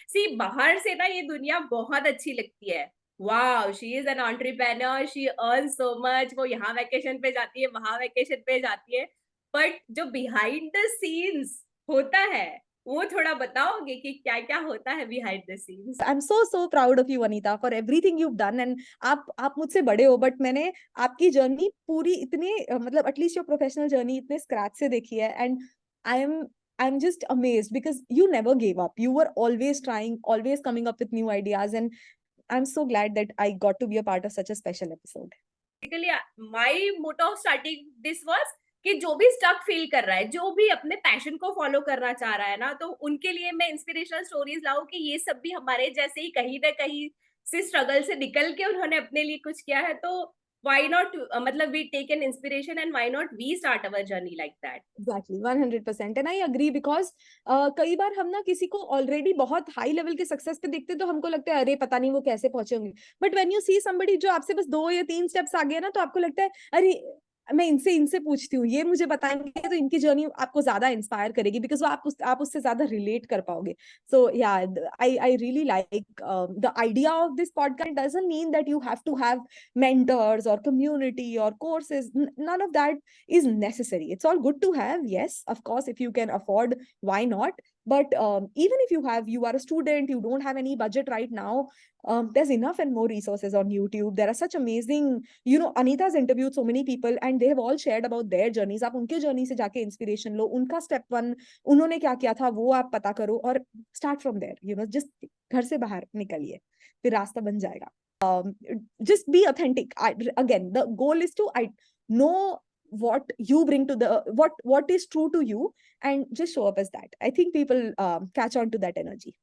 सी बाहर से ना ये दुनिया बहुत अच्छी लगती है। Wow, she is an entrepreneur, she earn so much, वो यहाँ वेकेशन पे जाती है, वहां वेकेशन पे जाती है। बट जो बिहाइंड द सीन्स होता है, वो थोड़ा बताओगे कि क्या क्या होता है behind the scenes? I am so proud of you Anita for everything you done. And आप मुझसे बड़े हो, बट मैंने आपकी जर्नी पूरी इतने मतलब एटलीस्ट योर प्रोफेशनल जर्नी इतने स्क्रैच से देखी है। And I am I am just amazed because you never gave up, you were always trying, always coming up with new ideas. And I am so glad that I got to be a part of such a special episode. Basically my motto of starting this was कि जो भी stuck feel कर रहा है, जो भी अपने passion को फॉलो करना चाह रहा है ना, तो उनके लिए मैं इंस्पिरेशनल स्टोरीज लाऊं कि ये सब भी हमारे जैसे ही कहीं ना कहीं से स्ट्रगल से निकल के उन्होंने अपने लिए कुछ किया है। तो व्हाई नॉट, मतलब we take an inspiration and why not we start our journey like that. Exactly 100%। And I agree because कई बार हम ना किसी को ऑलरेडी बहुत हाई लेवल के सक्सेस पे देखते तो हमको लगता है अरे पता नहीं वो कैसे पहुंचे होंगे। But when you see somebody जो आपसे बस 2 या 3 स्टेप्स आगे है ना, तो आपको लगता है अरे मैं इनसे इनसे पूछती हूँ, ये मुझे बताएंगे तो इनकी जर्नी आपको ज्यादा इंस्पायर करेगी बिकॉज आप उससे ज्यादा रिलेट कर पाओगे। So yeah I really like the idea of this podcast. Doesn't mean that you have to have mentors or community or courses. None of that is necessary. It's all good to have, yes, of course, if you can afford, why not? But even if you are a student, you don't have any budget right now, there's enough and more resources on YouTube. There are such amazing, Anita's interviewed so many people and they have all shared about their journeys. आप उनके journey से जाके inspiration लो, उनका step 1 उन्होंने क्या किया था वो आप पता करो और स्टार्ट फ्रॉम देयर, जस्ट घर से बाहर निकलिए, फिर रास्ता बन जाएगा। Just be authentic. Again, the goal is to know what you bring to the what is true to you, and just show up as that. I think people catch on to that energy.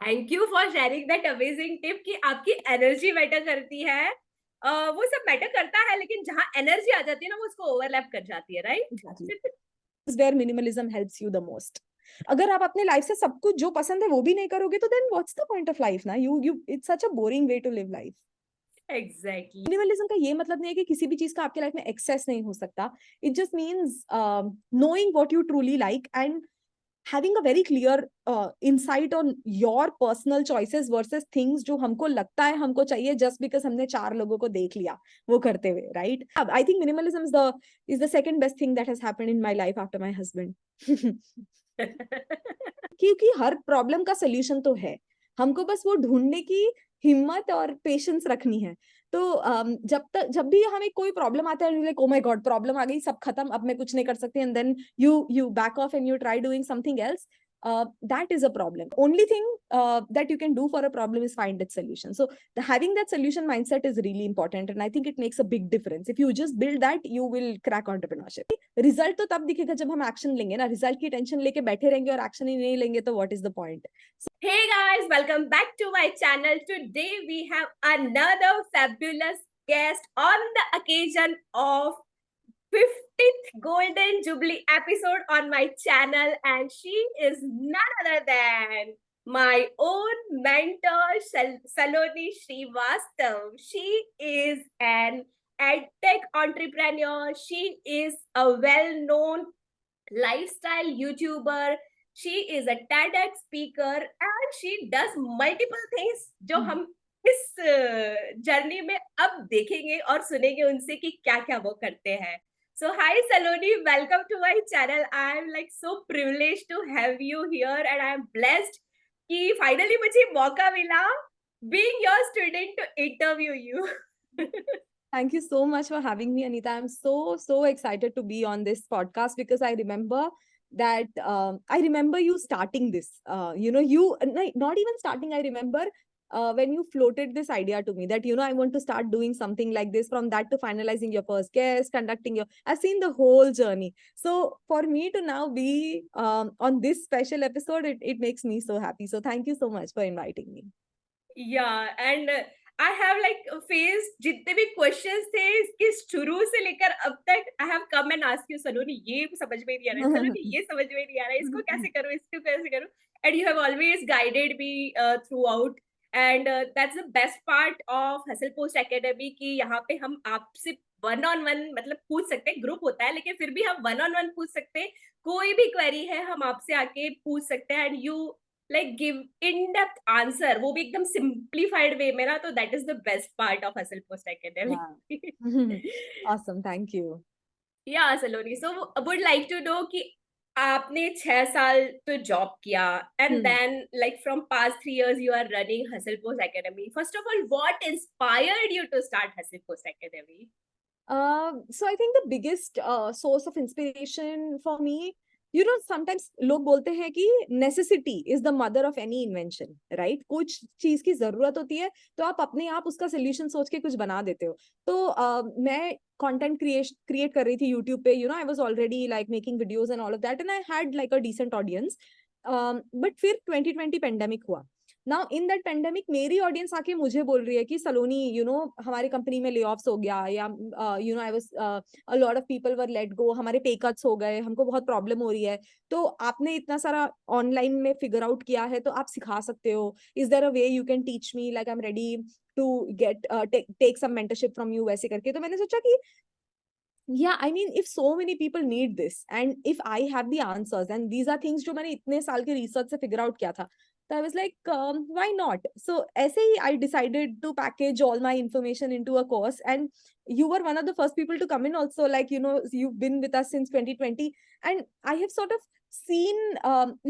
Thank you for sharing that amazing tip कि आपकी energy matter करती है। वो सब matter करता है, लेकिन जहां एनर्जी आ जाती है ना, वो उसको ओवरलैप कर जाती है, right? Exactly. This is where minimalism helps you the most. अगर आप अपने लाइफ से सब कुछ जो पसंद है वो भी नहीं करोगे तो then what's the point of life ना? You it's such a boring way to live life. Exactly. Minimalism का ये मतलब नहीं है कि किसी भी चीज का आपके लाइफ में एक्सेस नहीं हो सकता। It just means knowing what you truly like and having a very clear insight on your personal choices versus things जो हमको लगता है हमको चाहिए just because हमने 4 लोगों को देख लिया वो करते हुए, right? I think minimalism is the second best thing that has happened in my life after my husband. क्योंकि हर प्रॉब्लम का सोल्यूशन तो है, हमको बस वो ढूंढने की हिम्मत और पेशेंस रखनी है। तो जब भी हमें कोई प्रॉब्लम आता है like oh my god problem आ गई, सब खत्म, अब मैं कुछ नहीं कर सकती, and then you back off and you try doing something else, that is a problem. Only thing that you can do for a problem is find its solution. So having that solution mindset is really important, and I think it makes a big difference. If you just build that, you will crack entrepreneurship. Result तो तब दिखेगा जब हम action लेंगे ना, result की tension लेके बैठे रहेंगे और एक्शन ही नहीं लेंगे तो what is the point? Hey guys, welcome back to my channel. Today we have another fabulous guest on the occasion of 50th Golden Jubilee episode on my channel, and she is none other than my own mentor, Saloni Srivastav. She is an edtech entrepreneur. She is a well-known lifestyle YouTuber. She is a TEDx speaker and she does multiple things जो हम इस journey में अब देखेंगे और सुनेंगे उनसे कि क्या क्या वो करते हैं। So hi Saloni, welcome to my channel. I am like so privileged to have you here and I am blessed कि finally मुझे मौका मिला being your student to interview you. Thank you so much for having me, Anita. I'm so excited to be on this podcast because I remember that I remember you starting this. You not even starting. I remember when you floated this idea to me that I want to start doing something like this. From that to finalizing your first guest, conducting your. I've seen the whole journey. So for me to now be on this special episode, it makes me so happy. So thank you so much for inviting me. Yeah, and I have like faced जितने भी questions थे इसके शुरू से लेकर अब तक I have come and asked you, सलोनी ये समझ में नहीं आ रहा है, सलोनी ये समझ में नहीं आ रहा है, इसको कैसे करूँ, इसको कैसे करूँ, and you have always guided me throughout, and that's the best part of Hustle Post Academy कि यहाँ पे हम आपसे वन ऑन वन मतलब पूछ सकते हैं, ग्रुप होता है लेकिन फिर भी हम वन ऑन वन पूछ सकते हैं, कोई भी क्वेरी है हम आपसे आके पूछ सकते हैं, and you like give in depth answer, वो भी एकदम simplified way में ना, तो that is the best part of Hustle Post Academy. Yeah. Awesome, thank you. Yeah, Saloni. So would like to know कि आपने 6 साल तो जॉब किया and Hmm. then like from past 3 years you are running Hustle Post Academy. First of all, what inspired you to start Hustle Post Academy? So I think the biggest source of inspiration for me, sometimes लोग बोलते हैं कि necessity is the mother of any invention, right? कुछ चीज की जरूरत होती है तो आप अपने आप उसका solution सोच के कुछ बना देते हो. तो मैं content create कर रही थी YouTube पे, I was already like making videos and all of that, and I had like a decent audience. But फिर 2020 pandemic हुआ. नाउ इन दैट पेंडेमिक मेरी ऑडियंस आके मुझे बोल रही है कि सलोनी हमारी कंपनी में ले ऑफ्स हो गया, या I was a lot of people were let go, हमारे पे कट्स हो गए, हमको बहुत प्रॉब्लम हो रही है, तो आपने इतना सारा ऑनलाइन में फिगर आउट किया है तो आप सिखा सकते हो, is there a way you can teach me, like I am ready to get take some mentorship from you, वैसे करके. तो मैंने सोचा कि yeah, I mean, if so many people need this and if I have the answers and these are things जो मैंने इतने साल के research से figure out किया था, so I was like, why not? So ऐसे ही I decided to package all my information into a course, and you were one of the first people to come in also, like, you've been with us since 2020, and I have sort of seen,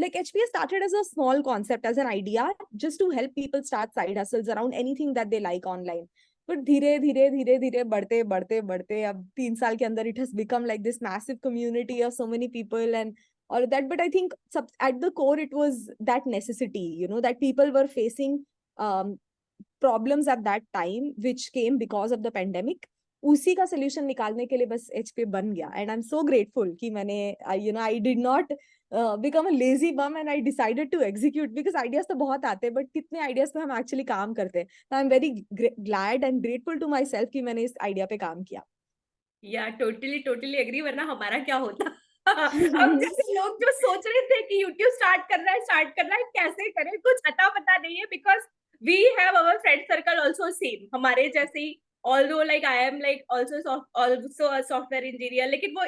like HPS started as a small concept, as an idea, just to help people start side hustles around anything that they like online. But धीरे धीरे धीरे धीरे बढ़ते बढ़ते बढ़ते अब 3 साल के अंदर it has become like this massive community of so many people and all of that. But I think at the core it was that necessity, that people were facing um, problems at that time which came because of the pandemic. उसी का solution निकालने के लिए बस HP बन गया, and I'm so grateful कि मैंने I did not become a lazy bum and I decided to execute, because ideas तो बहुत आते हैं, but कितने ideas पे हम actually काम करते हैं. So I'm very glad and grateful to myself कि मैंने इस idea पे काम किया. या टोटली टोटली एग्री, वरना हमारा क्या होता. अब जैसे लोग जो सोच रहे थे कि YouTube स्टार्ट करना है, कैसे करें, कुछ अता पता नहीं है, because we have our friend circle also same हमारे जैसे ही. Although like I am like also a software engineer, लेकिन वो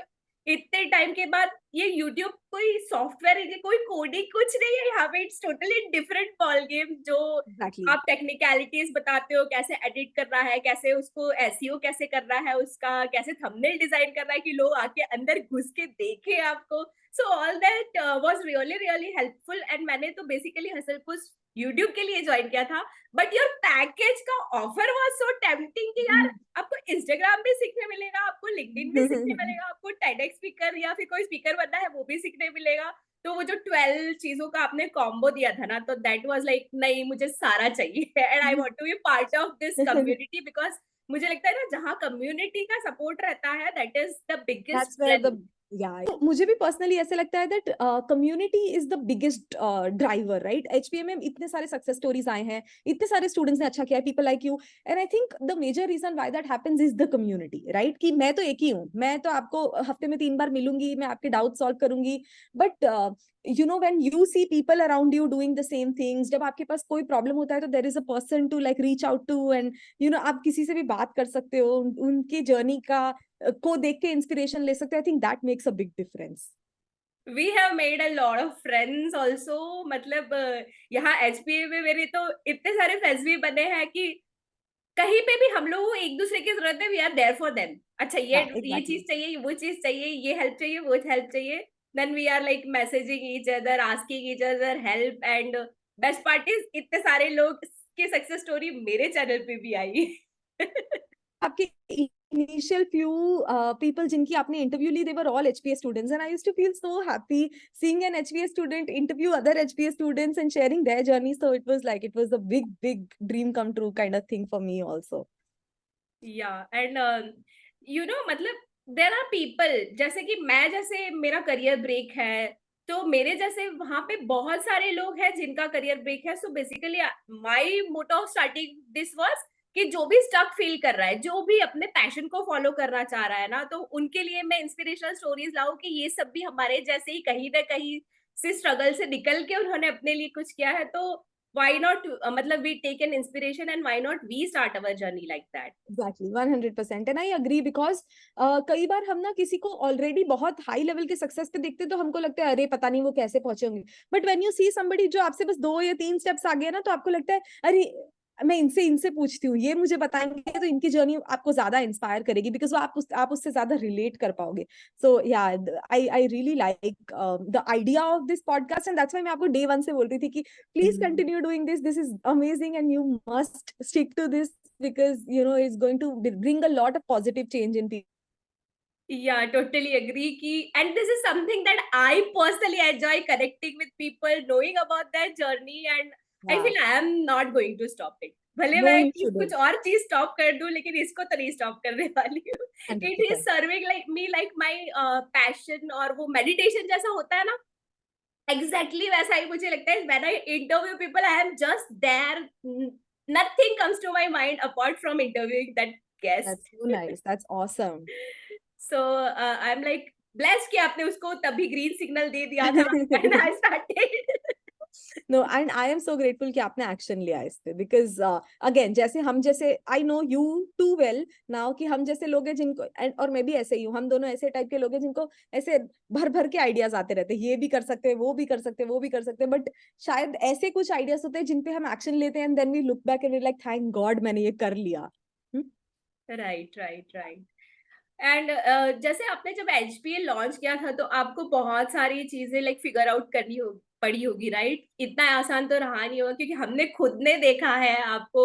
इतने टाइम के बाद ये YouTube कोई सॉफ्टवेयर इंजीनियर, कोई कोडिंग कुछ नहीं है यहाँ पे. It's totally different ball game. जो Exactly. आप टेक्निकलिटीज बताते हो, कैसे एडिट करना है, कैसे उसको एसईओ कैसे करना है, उसका कैसे थंबनेल डिजाइन करना है कि लोग आके अंदर घुस के देखे आपको. So all that was really really helpful. And मैंने तो बेसिकली हसल पोस्ट यूट्यूब के लिए ज्वाइन किया था, बट योर पैकेज का ऑफर वाज सो टेम्पटिंग कि यार आपको इंस्टाग्राम भी सीखने मिलेगा, आपको लिंक्डइन भी सीखने मिलेगा, आपको टेडेक्स स्पीकर या फिर कोई स्पीकर बनना है वो भी सीखने मिलेगा. तो वो जो 12 चीजों का आपने कॉम्बो दिया था ना, तो दैट वाज लाइक नहीं, मुझे सारा चाहिए and I want to be part of this community, because मुझे लगता है ना, जहाँ कम्युनिटी का सपोर्ट रहता है, that is the biggest That's where strength. the yeah. तो मुझे भी पर्सनली ऐसे लगता है that community is the biggest driver, right? HPM में इतने सारे सक्सेस स्टोरीज आए हैं, इतने सारे स्टूडेंट्स ने अच्छा किया है, people like you, and I think the major reason why that happens is the community, right? कि मैं तो एक ही हूँ, मैं तो आपको हफ्ते में 3 बार मिलूंगी, मैं आपके डाउट सॉल्व करूंगी, but when you see people around you doing the same things, जब आपके पास कोई प्रॉब्लम होता है तो there is a person to like reach out to, and आप किसी से भी बात कर सकते हो, उनकी जर्नी का को देख के इंस्पिरेशन ले सकते हो. I think that makes a big difference. We have made a lot of friends also. मतलब यहाँ एचपीए में मेरे तो इतने सारे फ्रेंड्स भी बने हैं कि कहीं पे भी हम लोग को एक दूसरे की जरूरत है, we are there for them. अच्छा, या ये एग्जैक्टली. चीज चाहिए, वो चीज चाहिए, ये हेल्प चाहिए, वो हेल्प चाहिए, then we are like messaging each other, asking each other help. And best part is इतने सारे लोग की सक्सेस स्टोरी मेरे चैनल पे भी आई. आपके इनिशियल फ्यू पीपल जिनकी आपने इंटरव्यू ली, they were all HPS students, and I used to feel so happy seeing an HPS student interview other HPS students and sharing their journey. So it was a big dream come true kind of thing for me also. या and मतलब there are people, जैसे कि मैं, जैसे मेरा career break है, तो मेरे जैसे वहां पे बहुत सारे लोग हैं जिनका करियर ब्रेक है. So basically my motto of starting this was कि जो भी स्टक फील कर रहा है, जो भी अपने पैशन को फॉलो करना चाह रहा है ना, तो उनके लिए मैं इंस्पिरेशनल स्टोरीज लाऊं कि ये सब भी हमारे जैसे ही कहीं ना कहीं से स्ट्रगल से निकल के उन्होंने अपने लिए कुछ किया है. तो why not मतलब we take an inspiration and why not we start our journey like that. Exactly, 100%. And I agree because कई बार हम ना किसी को ऑलरेडी बहुत हाई लेवल के सक्सेस पे देखते हैं तो हमको लगता है अरे पता नहीं वो कैसे पहुंचे होंगे, but when you see somebody जो आपसे बस 2 या 3 स्टेप्स आगे है ना, तो आपको लगता है अरे मैं इनसे इनसे पूछती हूँ, ये मुझे बताएंगे तो इनकी जर्नी आपको ज्यादा इंस्पायर करेगी बिकॉज आप उससे ज्यादा रिलेट कर पाओगे. So yeah I really like the idea of this podcast and that's why मैं आपको डे वन से बोल रही थी कि please continue doing this is amazing and you must stick to this because it's going to bring a lot of positive change in people. Yeah, totally agree ki, and this is something that I personally enjoy connecting with people, knowing about their journey, and I Yeah. feel I am not going to stop it. भले No, मैं you कुछ shouldn't. और चीज stop कर दूं लेकिन इसको तो नहीं स्टॉप करने वाली हूँ. It is 100%. Serving like me like my passion, और वो मेडिटेशन जैसा होता है ना, एग्जैक्टली वैसा ही मुझे लगता है. When I interview people I am just there, nothing comes to my mind apart from interviewing that That's guest. so nice. That's awesome. So I am like blessed कि आपने उसको तभी ग्रीन सिग्नल दे दिया था and I started. No, and I am so grateful कि आपने action लिया इस पे because again जैसे I know you too well now कि हम जैसे लोग हैं जिनको और मैं भी ऐसे ही हूँ, हम दोनों ऐसे टाइप के लोग हैं जिनको ऐसे भर भर के आइडियाज आते रहते हैं, ये भी कर सकते हैं, वो भी कर सकते हैं, वो भी कर सकते हैं, बट शायद ऐसे कुछ आइडियाज होते हैं जिन पे हम एक्शन लेते हैं and then we look back and we like thank God मैंने ये कर लिया. Right right right. एंड जैसे आपने जब एचपीएल लॉन्च किया था तो आपको बहुत सारी चीजें लाइक फिगर आउट करनी पड़ी होगी, राइट? इतना आसान तो रहा नहीं होगा क्योंकि हमने खुद ने देखा है आपको,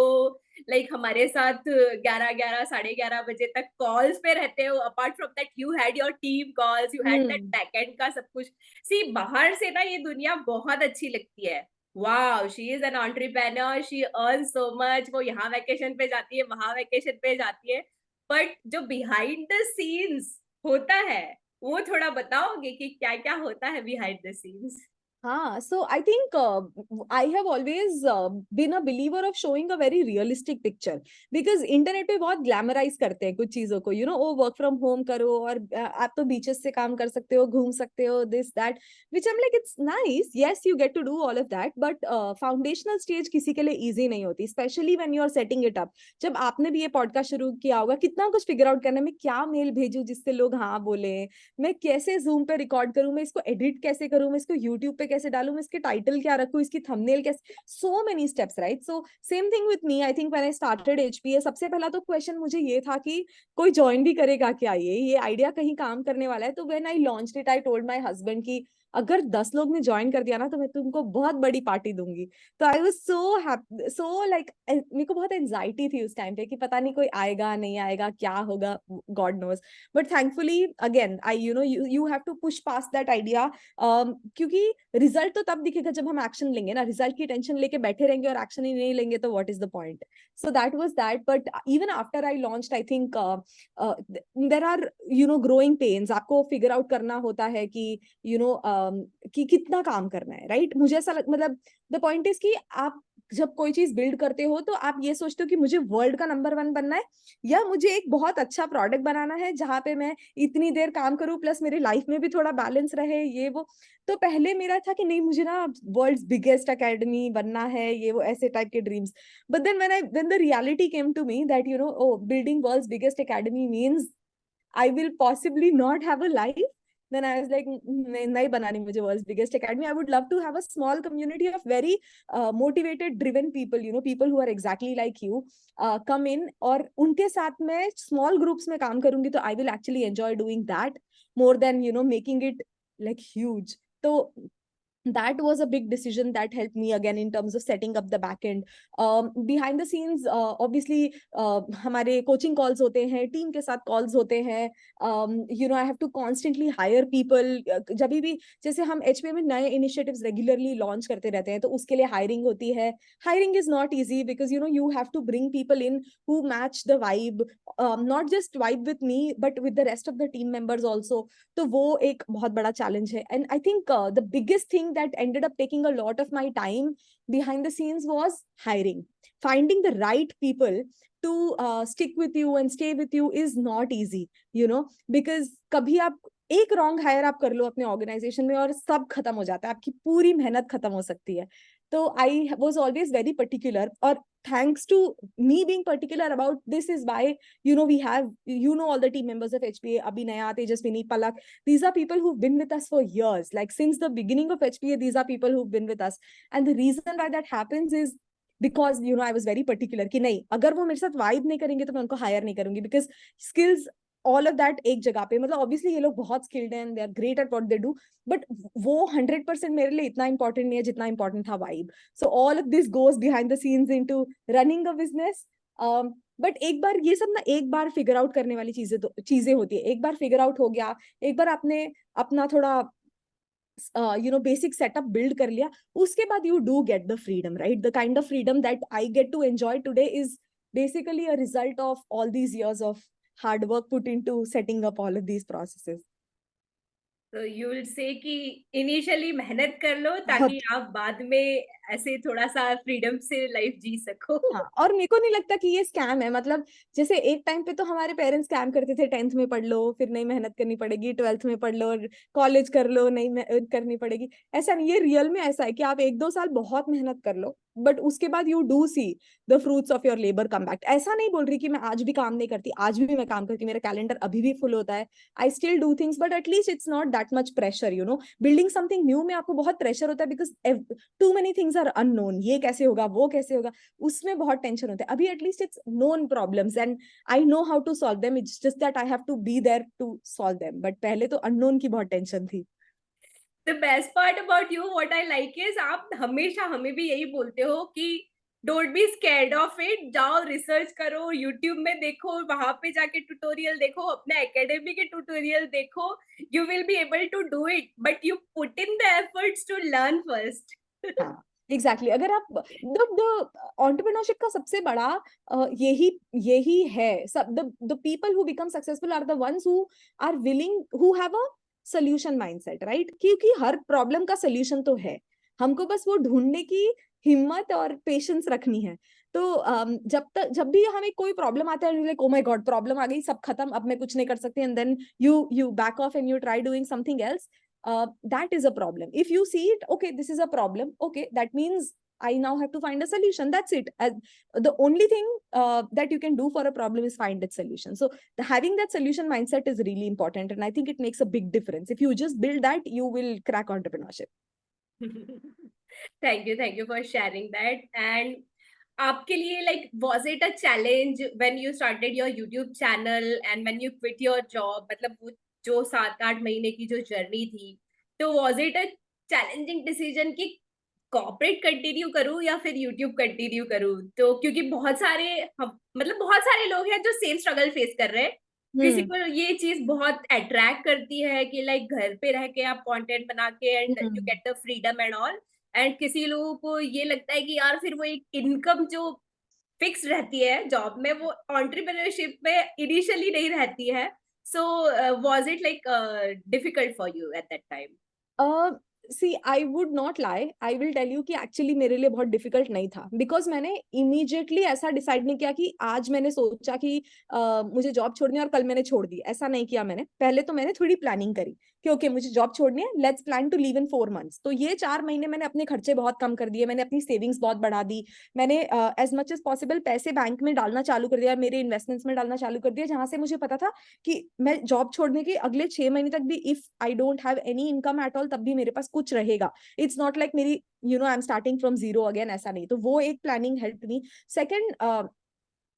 लाइक हमारे साथ 11 साढ़े 11 बजे तक कॉल्स पे रहते हो. Apart from that you had your team calls, you had that backend का सब कुछ. सी बाहर से ना ये दुनिया बहुत अच्छी लगती है. Wow, she is an entrepreneur, she earn so much. वो यहाँ वेकेशन पे जाती है, वहां वेकेशन पे जाती है, बट जो बिहाइंड द सीन्स होता है वो थोड़ा बताओगे कि क्या क्या होता है बिहाइंड द सीन्स? हाँ, so I think I have always been a believer of showing a very realistic picture because internet पे बहुत ग्लैमराइज करते हैं कुछ चीजों को, ओ वर्क फ्रॉम होम करो और आप तो बीचेस से काम कर सकते हो, घूम सकते हो, this that, which I am like it's nice, yes you get to do all of that, but foundational stage किसी के लिए इजी नहीं होती, specially when you are setting it up. जब आपने भी ये पॉडकास्ट शुरू किया होगा, कितना कुछ फिगर आउट करने में, क्या मेल भेजूं जिससे लोग हाँ बोले, मैं कैसे जूम पे रिकॉर्ड करूं, मैं इसको एडिट कैसे करूं, मैं इसको यूट्यूब पे कैसे डालूं, मैं इसके टाइटल क्या रखूं, इसकी थंबनेल कैसे, so many steps, right? So same thing with me. I think when I started HPA, सबसे पहला तो क्वेश्चन मुझे ये था कि कोई ज्वाइन भी करेगा क्या, ये आइडिया कहीं काम करने वाला है? तो when I launched it, I told my husband कि अगर 10 लोग ने ज्वाइन कर दिया ना तो मैं तुमको बहुत बड़ी पार्टी दूंगी. तो I was so happy, so like मेरे को बहुत एंजाइटी थी उस टाइम पे कि पता नहीं कोई आएगा नहीं आएगा, क्या होगा, God knows. But thankfully again I you have to push past that idea, क्योंकि रिजल्ट तो तब दिखेगा जब हम एक्शन लेंगे ना. रिजल्ट की टेंशन लेके बैठे रहेंगे और एक्शन ही नहीं लेंगे तो what is the point? So that was that. But even after I launched, I think there are growing pains. आपको फिगर आउट करना होता है कि कि कितना काम करना है, राइट? मुझे ऐसा मतलब द पॉइंट इज कि आप जब कोई चीज बिल्ड करते हो तो आप ये सोचते हो कि मुझे वर्ल्ड का नंबर 1 बनना है या मुझे एक बहुत अच्छा प्रोडक्ट बनाना है जहां पे मैं इतनी देर काम करूं प्लस मेरी लाइफ में भी थोड़ा बैलेंस रहे, ये वो. तो पहले मेरा था कि नहीं, मुझे ना वर्ल्ड्स बिगेस्ट एकेडमी बनना है, ये वो ऐसे टाइप के dreams. But then when the reality came to me that building world's biggest academy means I will possibly not have a life. Then I was like, नहीं बनानी मुझे world's biggest academy. I would love to have a small community of very motivated, driven people, people who are exactly like you, come in और उनके साथ मैं small groups में काम करूंगी तो I will actually enjoy doing that more than making it like huge. तो that was a big decision that helped me again in terms of setting up the back end. Behind the scenes, obviously हमारे coaching calls होते हैं, team के साथ calls होते हैं, I have to constantly hire people. जब भी जैसे हम एचपीए में नए initiatives regularly launch करते रहते हैं तो उसके लिए hiring होती है. Hiring is not easy because you have to bring people in who match the vibe, not just vibe with me but with the rest of the team members also. तो वो एक बहुत बड़ा challenge है. And I think the biggest thing that ended up taking a lot of my time behind the scenes was hiring. Finding the right people to stick with you and stay with you is not easy, because कभी आप एक wrong higher आप कर लो अपने organisation में और सब खत्म हो जाता है, आपकी पूरी मेहनत खत्म हो सकती है. तो I was always very particular, और thanks to me being particular about this is why, we have, all the team members of HPA, Abhinaya, Tejaswini, Palak. These are people who've been with us for years. Like since the beginning of HPA, these are people who've been with us. And the reason why that happens is because, I was very particular कि नहीं, अगर वो मेरे साथ vibe नहीं करेंगे तो मैं उनको hire नहीं करूंगी, because skills all of that एक जगह पे, मतलब obviously ये लोग बहुत skilled हैं, they are great at what they do, but वो 100% मेरे लिए इतना important नहीं है जितना important था vibe. So all of this goes behind the scenes into running a business. But एक बार ये सब ना, एक बार फिगर आउट करने वाली चीजें होती है. एक बार फिगर आउट हो गया, एक बार आपने अपना थोड़ा basic setup build कर लिया, उसके बाद you do get the freedom, right? The kind of freedom that I get to enjoy today is basically a result of all these years of hard work put into setting up all of these processes. तो you will say कि initially मेहनत कर लो बहुत. ताकि आप बाद में ऐसे थोड़ा सा फ्रीडम से लाइफ जी सको. हाँ, और मेरे को नहीं लगता कि ये स्कैम है. मतलब जैसे एक टाइम पे तो हमारे पेरेंट्स स्कैम करते थे, 10th में पढ़ लो फिर नहीं मेहनत करनी पड़ेगी, 12th में पढ़ लो, कॉलेज कर लो नहीं करनी पड़ेगी. ऐसा नहीं, ये रियल में ऐसा है कि आप 1-2 साल बहुत मेहनत कर लो, बट उसके बाद you do see the fruits of your labour come back. ऐसा नहीं बोल रही कि मैं आज भी काम नहीं करती, आज भी मैं काम करती, मेरा कैलेंडर अभी भी फुल होता है, I still do things, but at least it's not that much pressure. Building something new में आपको बहुत प्रेशर होता है, because too many things are unknown. ये कैसे होगा, वो कैसे होगा, उसमें बहुत टेंशन होता है. अभी at least it's known problems and I know how to solve them. It's just that I have to be there to solve them. But पहले तो अननोन की बहुत टेंशन थी. The best part about you what I like is आप हमेशा हमें भी यही बोलते हो कि don't be scared of it. जाओ रिसर्च करो, यूट्यूब में देखो, वहां पे जाके ट्यूटोरियल देखो, अपने एकेडमी के ट्यूटोरियल देखो, you will be able to do it, but you put in the efforts to learn first. हाँ, एग्जैक्टली. अगर आप द एंटरप्रेन्योरशिप का सबसे बड़ा यही है. सब the people who become successful are the ones who are willing, who have a solution mindset, right? क्योंकि हर प्रॉब्लम का सोल्यूशन तो है, हमको बस वो ढूंढने की हिम्मत और पेशेंस रखनी है. तो जब भी हमें कोई प्रॉब्लम आता है, like oh my god problem आ गई, सब खत्म, अब मैं कुछ नहीं कर सकती, and then you back off and you try doing something else. That is a problem. If you see it, okay, this is a problem, okay, that means I now have to find a solution. That's it. The only thing that you can do for a problem is find its solution. So having that solution mindset is really important, and I think it makes a big difference. If you just build that, you will crack entrepreneurship. Thank you for sharing that. And आपके लिए like was it a challenge when you started your YouTube channel and when you quit your job? मतलब वो जो 7-8 महीने की जो journey थी, तो was it a challenging decision कि कॉर्पोरेट कंटिन्यू करूं या फिर यूट्यूब कंटिन्यू करूं? तो क्योंकि बहुत सारे मतलब बहुत सारे लोग हैं जो सेम स्ट्रगल फेस कर रहे हैं. किसी को ये चीज बहुत अट्रैक्ट करती है कि लाइक घर पे रह के आप कंटेंट बना के and you get the freedom and all, and किसी लोगों को ये लगता है कि यार फिर वो एक इनकम जो फिक्स रहती है जॉब में वो एंटरप्रेन्योरशिप में इनिशियली नहीं रहती है. So was it like difficult for you at that time? See I would not lie, I will tell you कि एक्चुअली मेरे लिए बहुत डिफिकल्ट नहीं था, बिकॉज मैंने इमीडिएटली ऐसा डिसाइड नहीं किया कि आज मैंने सोचा कि मुझे जॉब छोड़नी है और कल मैंने छोड़ दी. ऐसा नहीं किया मैंने. पहले तो मैंने थोड़ी प्लानिंग करी कि ओके मुझे जॉब छोड़नी है, let's plan to leave in 4 months. तो ये 4 महीने मैंने अपने खर्चे बहुत कम कर दिए, मैंने अपनी सेविंग्स बहुत बढ़ा दी, मैंने एज मच एज पॉसिबल पैसे बैंक में डालना चालू कर दिया, मेरे इन्वेस्टमेंट्स में डालना चालू कर दिया, जहां से मुझे पता था कि मैं जॉब छोड़ने के अगले 6 महीने तक भी if I don't have any income at all तब भी मेरे पास कुछ रहेगा. इट्स नॉट लाइक मेरी I am starting from zero again, ऐसा नहीं. तो वो एक planning help me. Second,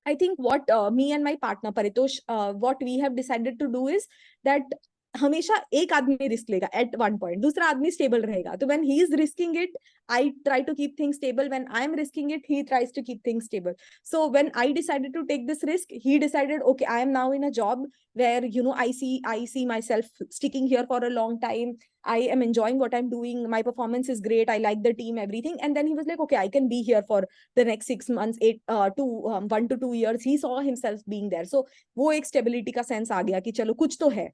I think what me and my partner Paritosh, what we have decided to do is that हमेशा एक आदमी रिस्क लेगा एट वन पॉइंट, दूसरा आदमी स्टेबल रहेगा. तो when he is risking it, I try to keep things stable. When I am risking it, he tries to keep things stable. So when I decided to take this risk, he decided okay, I am now in a job where I see myself sticking here for a long time. I am enjoying what I'm doing. My performance is great. I like the team, everything. And then he was like, okay, I can be here for the next 6 months, 1 to 2 years. He saw himself being there. So वो एक stability का sense आ गया कि चलो कुछ तो है,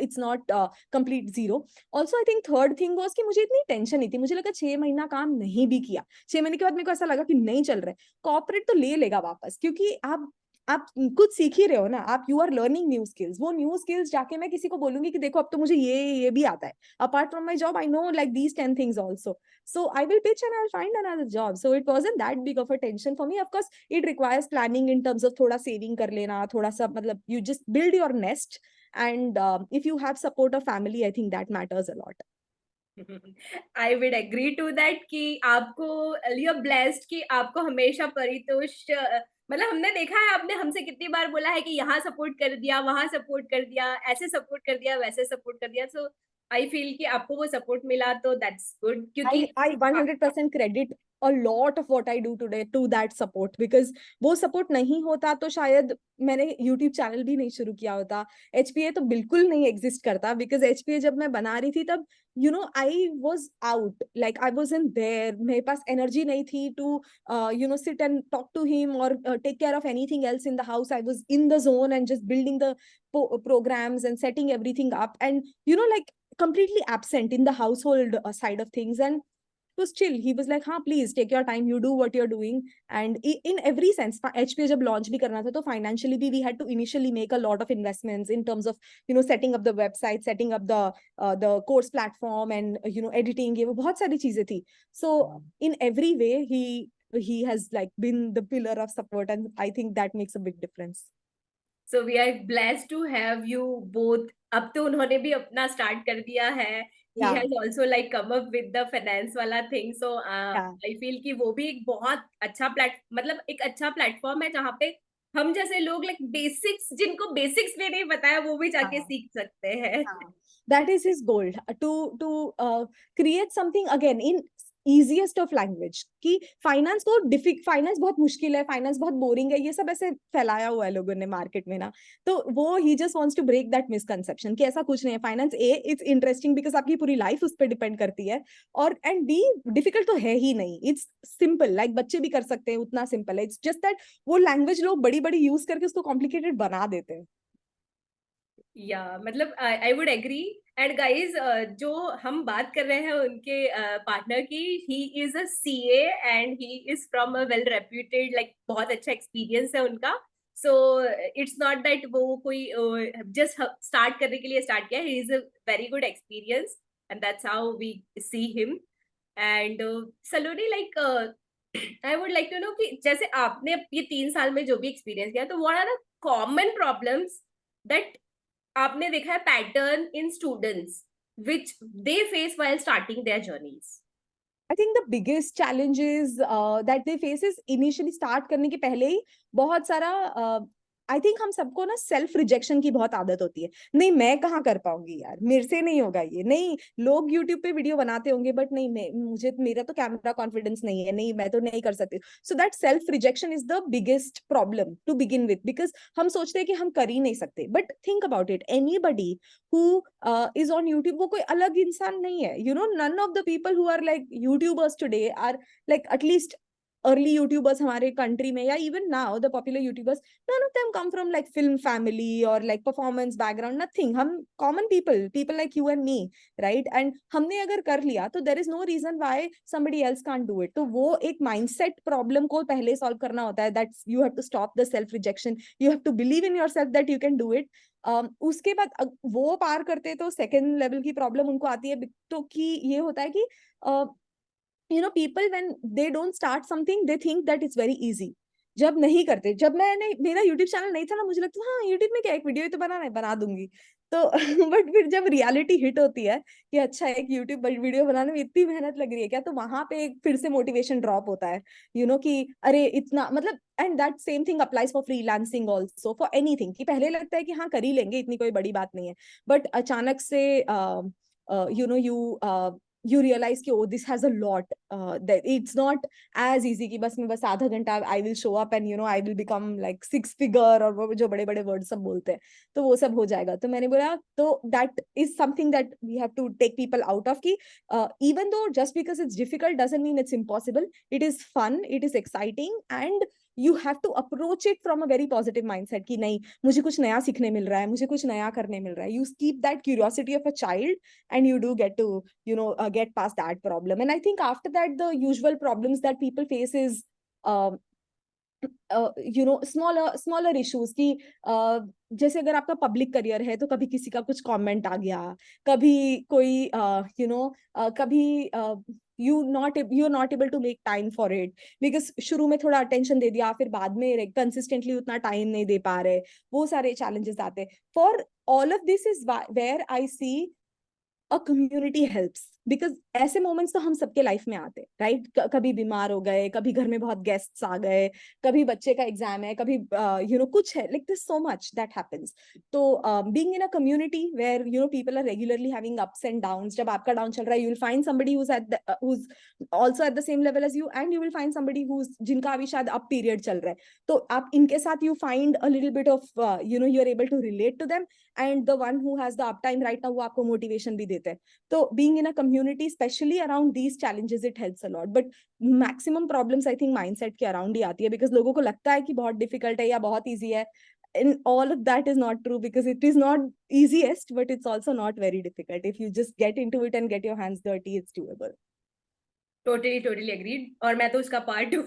it's not complete zero. Also, I think third thing was कि मुझे इतनी टेंशन नहीं थी. मुझे लगा 6 महीना काम नहीं भी किया, 6 महीने के बाद मेरे को ऐसा लगा कि नहीं चल रहा है, कॉर्पोरेट तो ले लेगा वापस, क्योंकि आप आप कुछ सीख ही रहे हो ना, आप you are learning new skills, वो न्यू स्किल्स जाके मैं किसी को बोलूंगी कि देखो अब तो मुझे ये भी आता है, apart from my job I know like these 10 things also, so I will pitch and I'll find another job. So it wasn't that big of a tension for me. Of course it requires planning in terms of थोड़ा saving कर लेना, थोड़ा सा मतलब you just build your nest, and if you have support of family I think that matters a lot. I would agree to that कि आपको you are blessed कि आपको हमेशा परितोष मतलब हमने देखा है, आपने हमसे कितनी बार बोला है कि यहाँ सपोर्ट कर दिया, वहां सपोर्ट कर दिया, ऐसे सपोर्ट कर दिया, वैसे सपोर्ट कर दिया. सो आई फील कि आपको वो सपोर्ट मिला तो दैट्स गुड, क्योंकि I 100% credit a lot of what I do today to that support, because वो support नहीं होता तो शायद मैंने YouTube चैनल भी नहीं शुरू किया होता, HPA तो बिल्कुल नहीं एग्जिस्ट करता, because HPA जब मैं बना रही थी तब I was out, like I wasn't there, मेरे पास energy नहीं थी to sit and talk to him or take care of anything else in the house. I was in the zone and just building the programs and setting everything up, and like completely absent in the household side of things. And it was chill. He was like, "हाँ, please take your time. You do what you're doing." And in every sense, HPA जब launch भी करना था, तो financially भी we had to initially make a lot of investments in terms of setting up the website, setting up the course platform, and editing. ये वो बहुत सारी चीजें थी. So in every way, he has like been the pillar of support, and I think that makes a big difference. So we are blessed to have you both. अब तो उन्होंने भी अपना स्टार्ट कर दिया है. He Yeah, has also like come up with the finance वाला thing. So yeah, I feel कि वो भी एक बहुत अच्छा मतलब एक अच्छा प्लेटफॉर्म है जहाँ पे हम जैसे लोग लाइक बेसिक्स, जिनको बेसिक्स भी नहीं पता है, वो भी जाके yeah. सीख सकते हैं. That is his goal, to create something again in easiest of language, कि फाइनेंस को फाइनेंस बहुत मुश्किल है, फाइनेंस बहुत बोरिंग है, ये सब ऐसे फैलाया हुआ है लोगों ने मार्केट में ना. तो वो he just wants to break that misconception कि ऐसा कुछ नहीं है. फाइनेंस इट्स इंटरेस्टिंग बिकॉज आपकी पूरी लाइफ उस पर डिपेंड करती है, और एंड बी डिफिकल्ट तो है ही नहीं. इट्स सिंपल, लाइक बच्चे भी कर सकते हैं, उतना सिंपल है. इट्स जस्ट दैट वो लैंग्वेज लोग बड़ी बड़ी यूज करके उसको कॉम्प्लिकेटेड बना देते हैं. या मतलब I would agree. And guys, जो हम बात कर रहे हैं उनके पार्टनर की, he is a CA and he is from a well reputed, like बहुत अच्छा एक्सपीरियंस है उनका. सो इट्स नॉट दैट वो कोई जस्ट स्टार्ट करने के लिए स्टार्ट किया. He is a very good experience and that's how we see him. And Saloni, like I would like to know कि जैसे आपने ये 3 साल में जो भी एक्सपीरियंस किया, तो what are the common problems that आपने देखा है pattern in students which they face while starting their journeys. I think the biggest challenges that they face is initially start करने के पहले ही बहुत सारा. आई थिंक हम सबको ना सेल्फ रिजेक्शन की बहुत आदत होती है. नहीं, मैं कहाँ कर पाऊंगी यार, मेरे से नहीं होगा ये. नहीं, लोग यूट्यूब पे वीडियो बनाते होंगे बट नहीं, मुझे मेरा तो कैमरा कॉन्फिडेंस नहीं है, नहीं मैं तो नहीं कर सकती. So that self rejection is the biggest problem to begin with, because हम सोचते हैं कि हम कर ही नहीं सकते. But think about it, anybody who is on YouTube, वो कोई अलग इंसान नहीं है. None of the people who are like YouTubers today are like, at least early YouTubers हमारे country में, या even now the popular YouTubers, none of them come from like film family or like performance background, nothing. हम common people like you and me, right? And हमने अगर कर लिया तो there is no reason why somebody else can't do it. तो वो एक mindset problem को पहले solve करना होता है. That you have to stop the self rejection, you have to believe in yourself that you can do it. उसके बाद वो पार करते तो सेकेंड लेवल की प्रॉब्लम उनको आती है. तो कि ये होता है कि people when they don't start something they think that it's very easy. जब नहीं करते, जब मैंने मेरा YouTube चैनल नहीं था ना, मुझे लगता था हाँ YouTube में क्या, एक वीडियो तो बनाना है, बना दूंगी. तो बट फिर जब रियलिटी हिट होती है कि अच्छा एक YouTube वीडियो बनाने में इतनी मेहनत लग रही है क्या, तो वहां पे एक फिर से मोटिवेशन ड्रॉप होता है. कि अरे इतना मतलब. And that same thing applies for freelancing also, for anything, कि पहले लगता है कि हाँ कर ही लेंगे, इतनी कोई बड़ी बात नहीं है. बट अचानक से you realize कि oh this has a lot, that it's not as easy कि बस आधा घंटा I will show up and I will become like 6 figure, और वो जो बड़े बड़े वर्ड सब बोलते हैं, तो वो सब हो जाएगा. तो मैंने बोला तो that is something that we have to take people out of, कि even though just because it's difficult doesn't mean it's impossible. It is fun, it is exciting, and you have to approach it from a very positive mindset कि नहीं, मुझे कुछ नया सीखने मिल रहा है, मुझे कुछ नया करने मिल रहा है. You keep that curiosity of a child and you do get to get past that problem. And I think after that the usual problems that people face is smaller issues की जैसे अगर आपका पब्लिक करियर है तो कभी किसी का कुछ कमेंट आ गया, कभी कोई कभी you not able to make time for it because शुरू में थोड़ा अटेंशन दे दिया, फिर बाद में कंसिस्टेंटली उतना टाइम नहीं दे पा रहे, वो सारे चैलेंजेस आते हैं. For all of this is where I see a community helps, because ऐसे मोमेंट्स तो हम सबके लाइफ में आते हैं, राइट? कभी बीमार हो गए, कभी घर में बहुत गेस्ट्स आ गए, कभी बच्चे का एग्जाम है, कभी कुछ है, like this so much that happens. तो being in a community where people are regularly having ups and downs, जब आपका डाउन चल रहा है you will find somebody who's also at the same level as you, and you will find somebody who's जिनका अभी शायद up period चल रहा है, तो आप इनके साथ you find a little bit of you are able to relate to them, and the one who has the up time right now वो आपको मोटिवेशन भी देते हैं. तो being in a community, especially around these challenges, it helps a lot. But maximum problems I think mindset के around ही आती है, because लोगों को लगता है कि बहुत difficult है या बहुत easy है. And all of that is not true, because it is not easiest, but it's also not very difficult. If you just get into it and get your hands dirty, it's doable. Totally agreed, और मैं तो उसका part हूँ.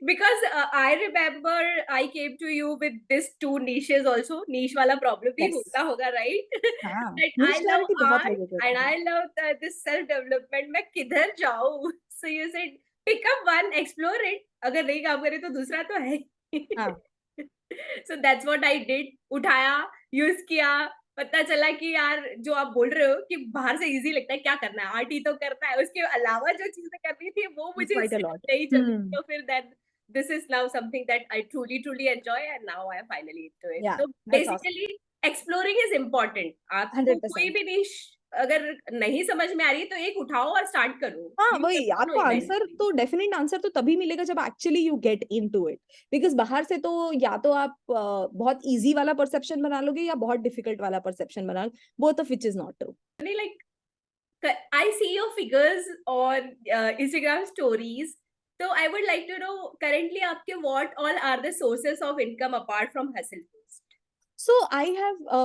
Because I remember I came to you with this two niches also. Niche वाला problem भी Yes. होता होगा, right? हाँ, That I niche love clarity बहुत art लोगों को and होता है. I love this self development. मैं किधर जाऊँ? So you said pick up one, explore it. अगर नहीं काम करे तो दूसरा तो है. हाँ. So that's what I did. उठाया, यूज किया, पता चला कि यार जो आप बोल रहे हो कि बाहर से इजी लगता है, क्या करना है, आर्ट ही तो करता है, उसके अलावा जो चीजें करनी थी वो It's मुझे quite a lot. नहीं चली. तो फिर then this is now something that I truly enjoy, and now I am finally into it. Yeah, So that's awesome. basically exploring is important. आपको कोई 100%. भी niche अगर नहीं समझ में आ रही है तो एक उठाओ और स्टार्ट करो. हाँ, You will वही know आपको आंसर eventually. तो डेफिनेट आंसर तो तभी मिलेगा जब actually you get into it, because बाहर से तो या तो आप बहुत इजी वाला परसेप्शन बना लोगे या बहुत डिफिकल्ट वाला परसेप्शन बना, both of which is not true. Like I see your figures on Instagram stories. So I would like to know currently आपके what all are the sources of income apart from Hustle Boost? So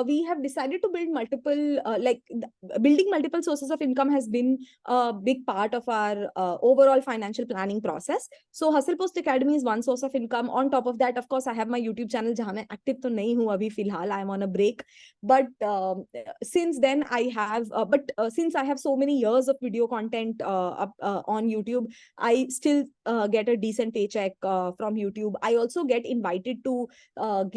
we have decided to build multiple building multiple sources of income has been a big part of our overall financial planning process. So Hustle Post Academy is one source of income. On top of that, of course, I have my YouTube channel जहाँ मैं active तो नहीं हूँ अभी फिलहाल, I am on a break. But since then since I have so many years of video content on YouTube, I still get a decent paycheck from YouTube. I also get invited to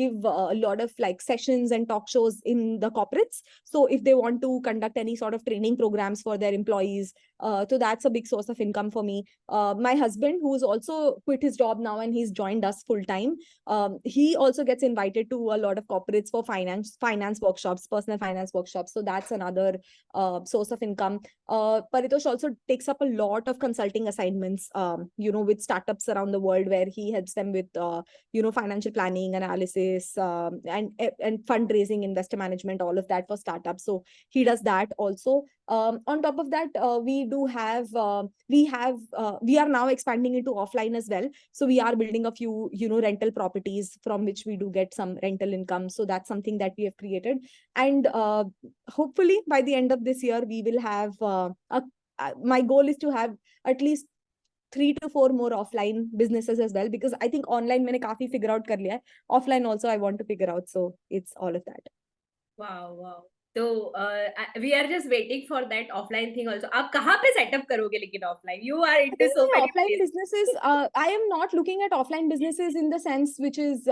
give a lot of like sessions and talk shows in the corporates. So if they want to conduct any sort of training programs for their employees, so that's a big source of income for me. My husband, who's also quit his job now and he's joined us full time, he also gets invited to a lot of corporates for finance workshops, personal finance workshops. So that's another source of income. Paritosh also takes up a lot of consulting assignments, with startups around the world, where he helps them with financial planning, analysis, and fundraising, investor management, all of that for startups. So he does that also. On top of that, we are now expanding into offline as well. So we are building a few, rental properties from which we do get some rental income. So that's something that we have created. And hopefully by the end of this year, we will have my goal is to have at least 3 to 4 more offline businesses as well, because I think online मैंने काफी figure out कर लिया है. Offline also I want to figure out. So it's all of that. Wow. So we are just waiting for that offline thing also. आप कहाँ पे setup करोगे लेकिन offline? You are I into think so my many offline places. businesses, I am not looking at offline businesses in the sense which is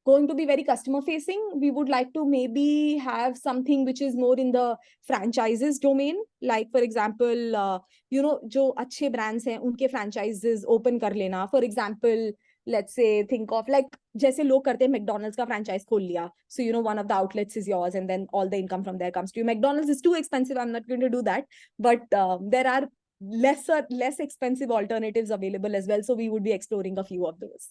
going to be very customer facing. We would like to maybe have something which is more in the franchises domain. Like for example, जो अच्छे brands हैं उनके franchises open कर लेना. For example, let's say think of like जैसे लोग करते हैं McDonald's का franchise खोल लिया. So one of the outlets is yours and then all the income from there comes to you. McDonald's is too expensive. I'm not going to do that. But there are less expensive alternatives available as well. So we would be exploring a few of those.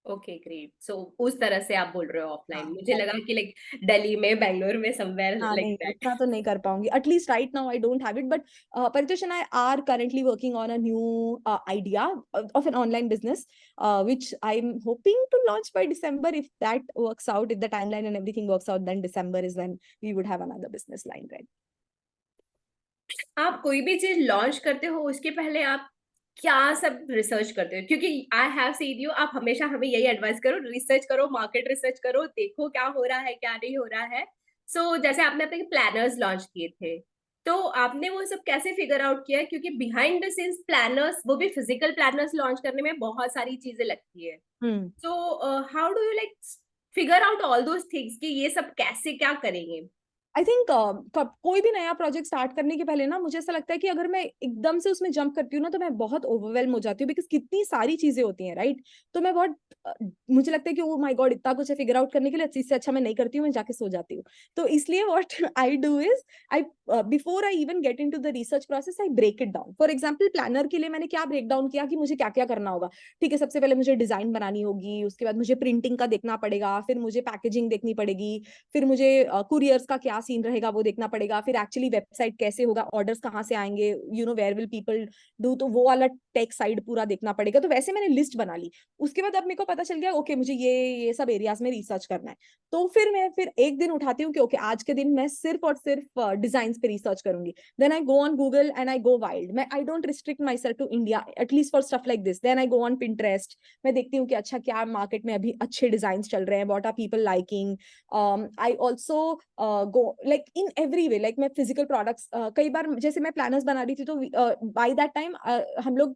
Okay, great. So उस तरह से आप बोल रहे हो offline. हाँ, मुझे लगा कि like दिल्ली में, बैंगलोर में somewhere हाँ, like नहीं that. उतना तो नहीं कर पाऊंगी. At least right now I don't have it. But Paritosh and I are currently working on a new idea of an online business, which I'm hoping to launch by December. If that works out, if the timeline and everything works out, then December is when we would have another business line, right? आप कोई भी चीज launch करते हो उसके पहले आप क्या सब रिसर्च करते हो? क्योंकि आई हैव सीन यू, आप हमेशा हमें यही एडवाइस करो, रिसर्च करो, मार्केट रिसर्च करो, देखो क्या हो रहा है क्या नहीं हो रहा है। जैसे आपने अपने प्लानर्स लॉन्च किए थे, तो आपने वो सब कैसे फिगर आउट किया? क्योंकि बिहाइंड द सीन्स प्लानर्स, वो भी फिजिकल प्लानर्स लॉन्च करने में बहुत सारी चीजें लगती है। Hmm. So how do you like figure out all those things कि ये सब कैसे क्या करेंगे? आई थिंक कोई भी नया प्रोजेक्ट स्टार्ट करने के पहले ना मुझे ऐसा लगता है कि अगर मैं एकदम से उसमें जंप करती हूँ ना तो मैं बहुत ओवरवेलम हो जाती हूँ, बिकॉज कितनी सारी चीजें होती हैं, राइट? तो मैं बहुत मुझे लगता है कि ओ माय गॉड इतना कुछ है फिगर आउट करने के लिए, इससे अच्छा मैं नहीं करती हूँ, मैं जाके सो जाती हूँ। तो इसलिए what I do is I before I even get into the research process I break it down. For example planner के लिए मैंने क्या ब्रेक डाउन किया कि मुझे क्या क्या करना होगा। ठीक है, सबसे पहले मुझे डिजाइन बनानी होगी, उसके बाद मुझे प्रिंटिंग का देखना पड़ेगा, फिर मुझे पैकेजिंग देखनी पड़ेगी, फिर मुझे कुरियर्स का क्या सीन रहेगा वो देखना पड़ेगा, फिर एक्चुअली वेबसाइट कैसे होगा, ऑर्डर्स कहाँ से आएंगे, you know where will people do, तो वो वाला टेक साइड पूरा देखना पड़ेगा। तो वैसे मैंने लिस्ट बना ली। उसके बाद अब मेरे को पता चल गया ओके मुझे ये सब एरियाज में रिसर्च करना है। तो फिर एक दिन उठाती हूँ कि ओके आज के दिन मैं सिर्फ और सिर्फ डिजाइन पे रिसर्च करूंगी। Then I go on Google and I go wild. मैं I don't restrict myself to India at least for stuff like this. Then I go on Pinterest. मैं देखती हूँ कि अच्छा क्या मार्केट में अभी अच्छे डिजाइन चल रहे हैं, what are people liking. I also go like in every way, like मैं physical products कई बार जैसे मैं planners बना रही थी तो by that time हम लोग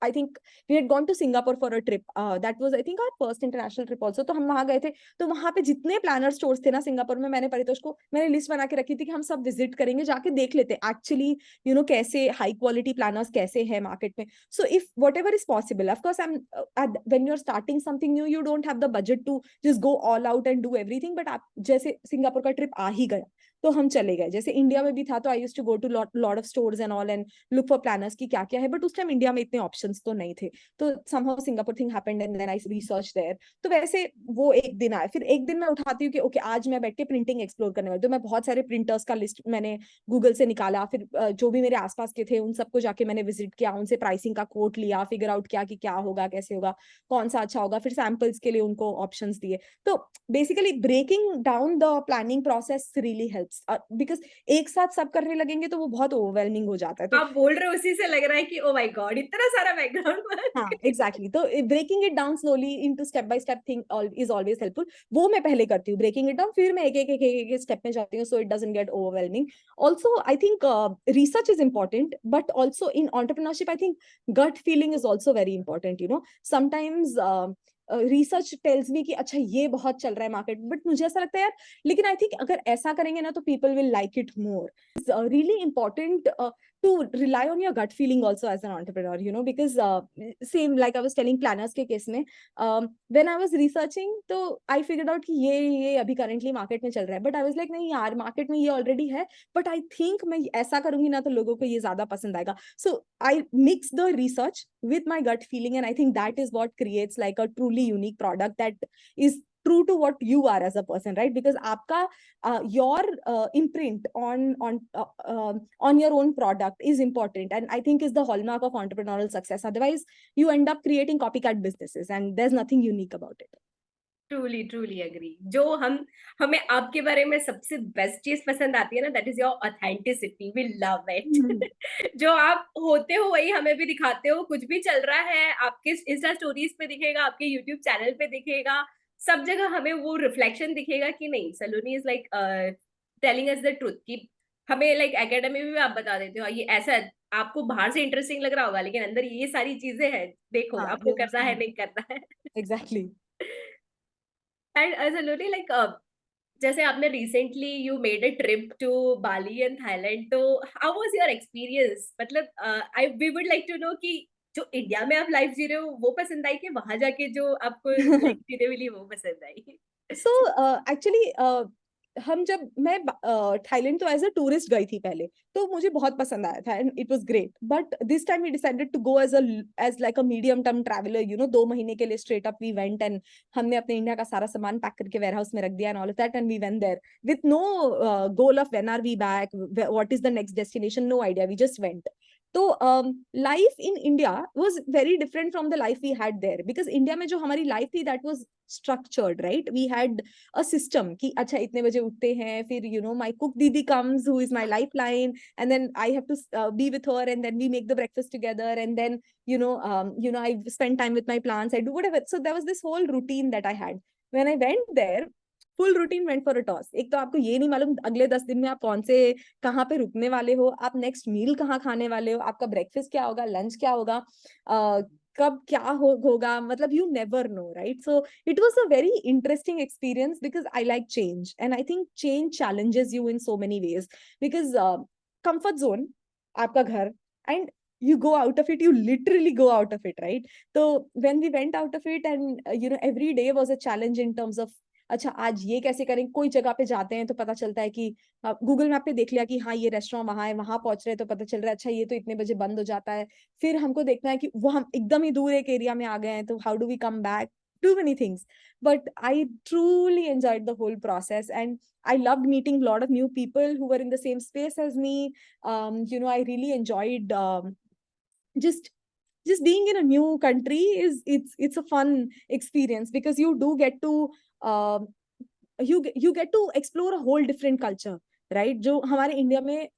I think we had gone to Singapore for a trip. That was I think our first international trip also. तो हम वहां गए थे। तो वहां पे जितने प्लानर स्टोर्स थे ना सिंगापुर में, मैंने परितोष को मैंने लिस्ट बना के रखी थी कि हम सब विजिट करेंगे, जाके देख लेते एक्चुअली यू नो कैसे हाई क्वालिटी प्लानर्स कैसे है मार्केट में। So if whatever is possible, of course I am when you are starting something new you don't have the budget to just go all out and do everything, but आप जैसे Singapore का trip आ ही गया तो हम चले गए। जैसे India में भी था तो I used to go to lot of stores and all and look for planners की क्या क्या है, बट उस टाइम इंडिया में इतने ऑप्शंस तो नहीं थे। तो somehow Singapore thing happened and then I research there. तो वैसे वो एक दिन आया। फिर एक दिन मैं उठाती हूँ कि ओके आज मैं बैठ के प्रिंटिंग एक्सप्लोर करने वाली। तो मैं बहुत सारे प्रिंटर्स का लिस्ट मैंने गूगल से निकाला, फिर जो भी मेरे आसपास के थे उन सबको जाके मैंने विजिट किया, उनसे प्राइसिंग का कोट लिया, फिगर आउट किया कि क्या होगा कैसे होगा, कौन सा अच्छा होगा, फिर सैम्पल्स के लिए उनको ऑप्शंस दिए। तो basically breaking down the planning process really helps, because एक साथ सब करने लगेंगे तो वो बहुत ओवरवेलमिंग हो जाता है। तो आप बोल रहे हो उसी से लग रहा है कि ओ माय गॉड इतना सारा बैकग्राउंड हाँ वर्क। एग्जैक्टली तो breaking it down slowly into step by step thing is always helpful. वो मैं पहले करती हूँ ब्रेकिंग इट डाउन, फिर मैं एक स्टेप में जाती हूँ so it doesn't get overwhelming. Also I think research is important but also in entrepreneurship I think gut feeling is also very important. You know sometimes research tells me कि अच्छा ये बहुत चल रहा है मार्केट, बट मुझे ऐसा लगता है यार लेकिन आई थिंक अगर ऐसा करेंगे ना तो people will like it more. Really important to rely on your gut feeling also as an entrepreneur, you know, because same like I was telling planners के केस में when I was researching तो I figured out कि ये अभी currently market में चल रहा है, but I was like नहीं यार market में ये already है, but I think मैं ऐसा करूंगी ना तो लोगों को ये ज्यादा पसंद आएगा। So I mix the research with my gut feeling and I think that is what creates like a truly unique product that is true to what you are as a person, right? Because आपका your imprint on your own product is important and I think is the hallmark of entrepreneurial success. Otherwise you end up creating copycat businesses and there's nothing unique about it. Truly truly agree. जो हम हमें आपके बारे में सबसे best चीज पसंद आती है ना, that is your authenticity, we love Hmm. It. जो आप होते हो वही हमें भी दिखाते हो, कुछ भी चल रहा है आपके इंस्टा स्टोरीज पे दिखेगा, आपके यूट्यूब चैनल पे दिखेगा, सब जगह हमें वो रिफ्लेक्शन दिखेगा कि नहीं Saloni is like telling us the truth. कि हमें लाइक एकेडमी में भी आप बता देते हो ये ऐसा है, आपको बाहर से इंटरेस्टिंग लग रहा होगा लेकिन अंदर ये सारी चीजें हैं, देखो हाँ आपको ये करना है तो नहीं करना है। एग्जैक्टली। एंड सलोनी लाइक जैसे आपने recently you made a trip to Bali and Thailand, तो हाउ वाज योर एक्सपीरियंस? मतलब I we would like to know कि जो इंडिया में आप लाइफ जी रहे हो वो पसंद आई कि वहां जाके जो आपको लाइफ जीने मिली वो पसंद आई? सो एक्चुअली हम जब मैं थाईलैंड तो एज अ टूरिस्ट गई थी पहले, तो मुझे बहुत पसंद आया था and it was great, but this time we decided to go as like a medium term traveller, you know 2 महीने के लिए straight up we went and हमने अपने इंडिया का सारा सामान पैक करके वेयर हाउस में रख दिया and all of that and we went there with no goal of when are we back, what is the next destination, no idea, we just went. तो life in India was very different from the life we had there, because India में जो हमारी लाइफ थी that was structured, right? We had a system कि अच्छा इतने बजे उठते हैं, फिर यू नो माय कुक दीदी comes who is my life line, and then I have to be with her, and then we make the breakfast together, and then I spend time with my plants, I do whatever. So there was this whole routine that I had. When I went there, full routine went for a toss. एक तो आपको ये नहीं मालूम अगले 10 दिन में आप कौन से कहाँ पे रुकने वाले हो, आप नेक्स्ट मील कहाँ खाने वाले हो, आपका ब्रेकफास्ट क्या होगा, लंच क्या होगा, कब क्या होगा, मतलब you never know, right? So it was a very interesting experience because I like change, and I think change challenges you in so many ways, because comfort zone आपका घर, and you go out of it, you literally go out of it, right? So when we went out of it, and every day was a challenge in terms of अच्छा आज ये कैसे करें. कोई जगह पे जाते हैं तो पता चलता है कि गूगल मैप पे देख लिया कि हाँ ये रेस्टोरेंट वहां है, वहां पहुंच रहे हैं तो पता चल रहा है अच्छा ये तो इतने बजे बंद हो जाता है. फिर हमको देखना है कि वो हम एकदम ही दूर एक एरिया में आ गए हैं, तो how do we come back, too many things. But I truly enjoyed the whole process, and I loved meeting a lot of new people who were in the same space as me. I really enjoyed just being in a new country. It's a fun experience because you do get to um you get to explore a whole different culture, right? जो हमारे India में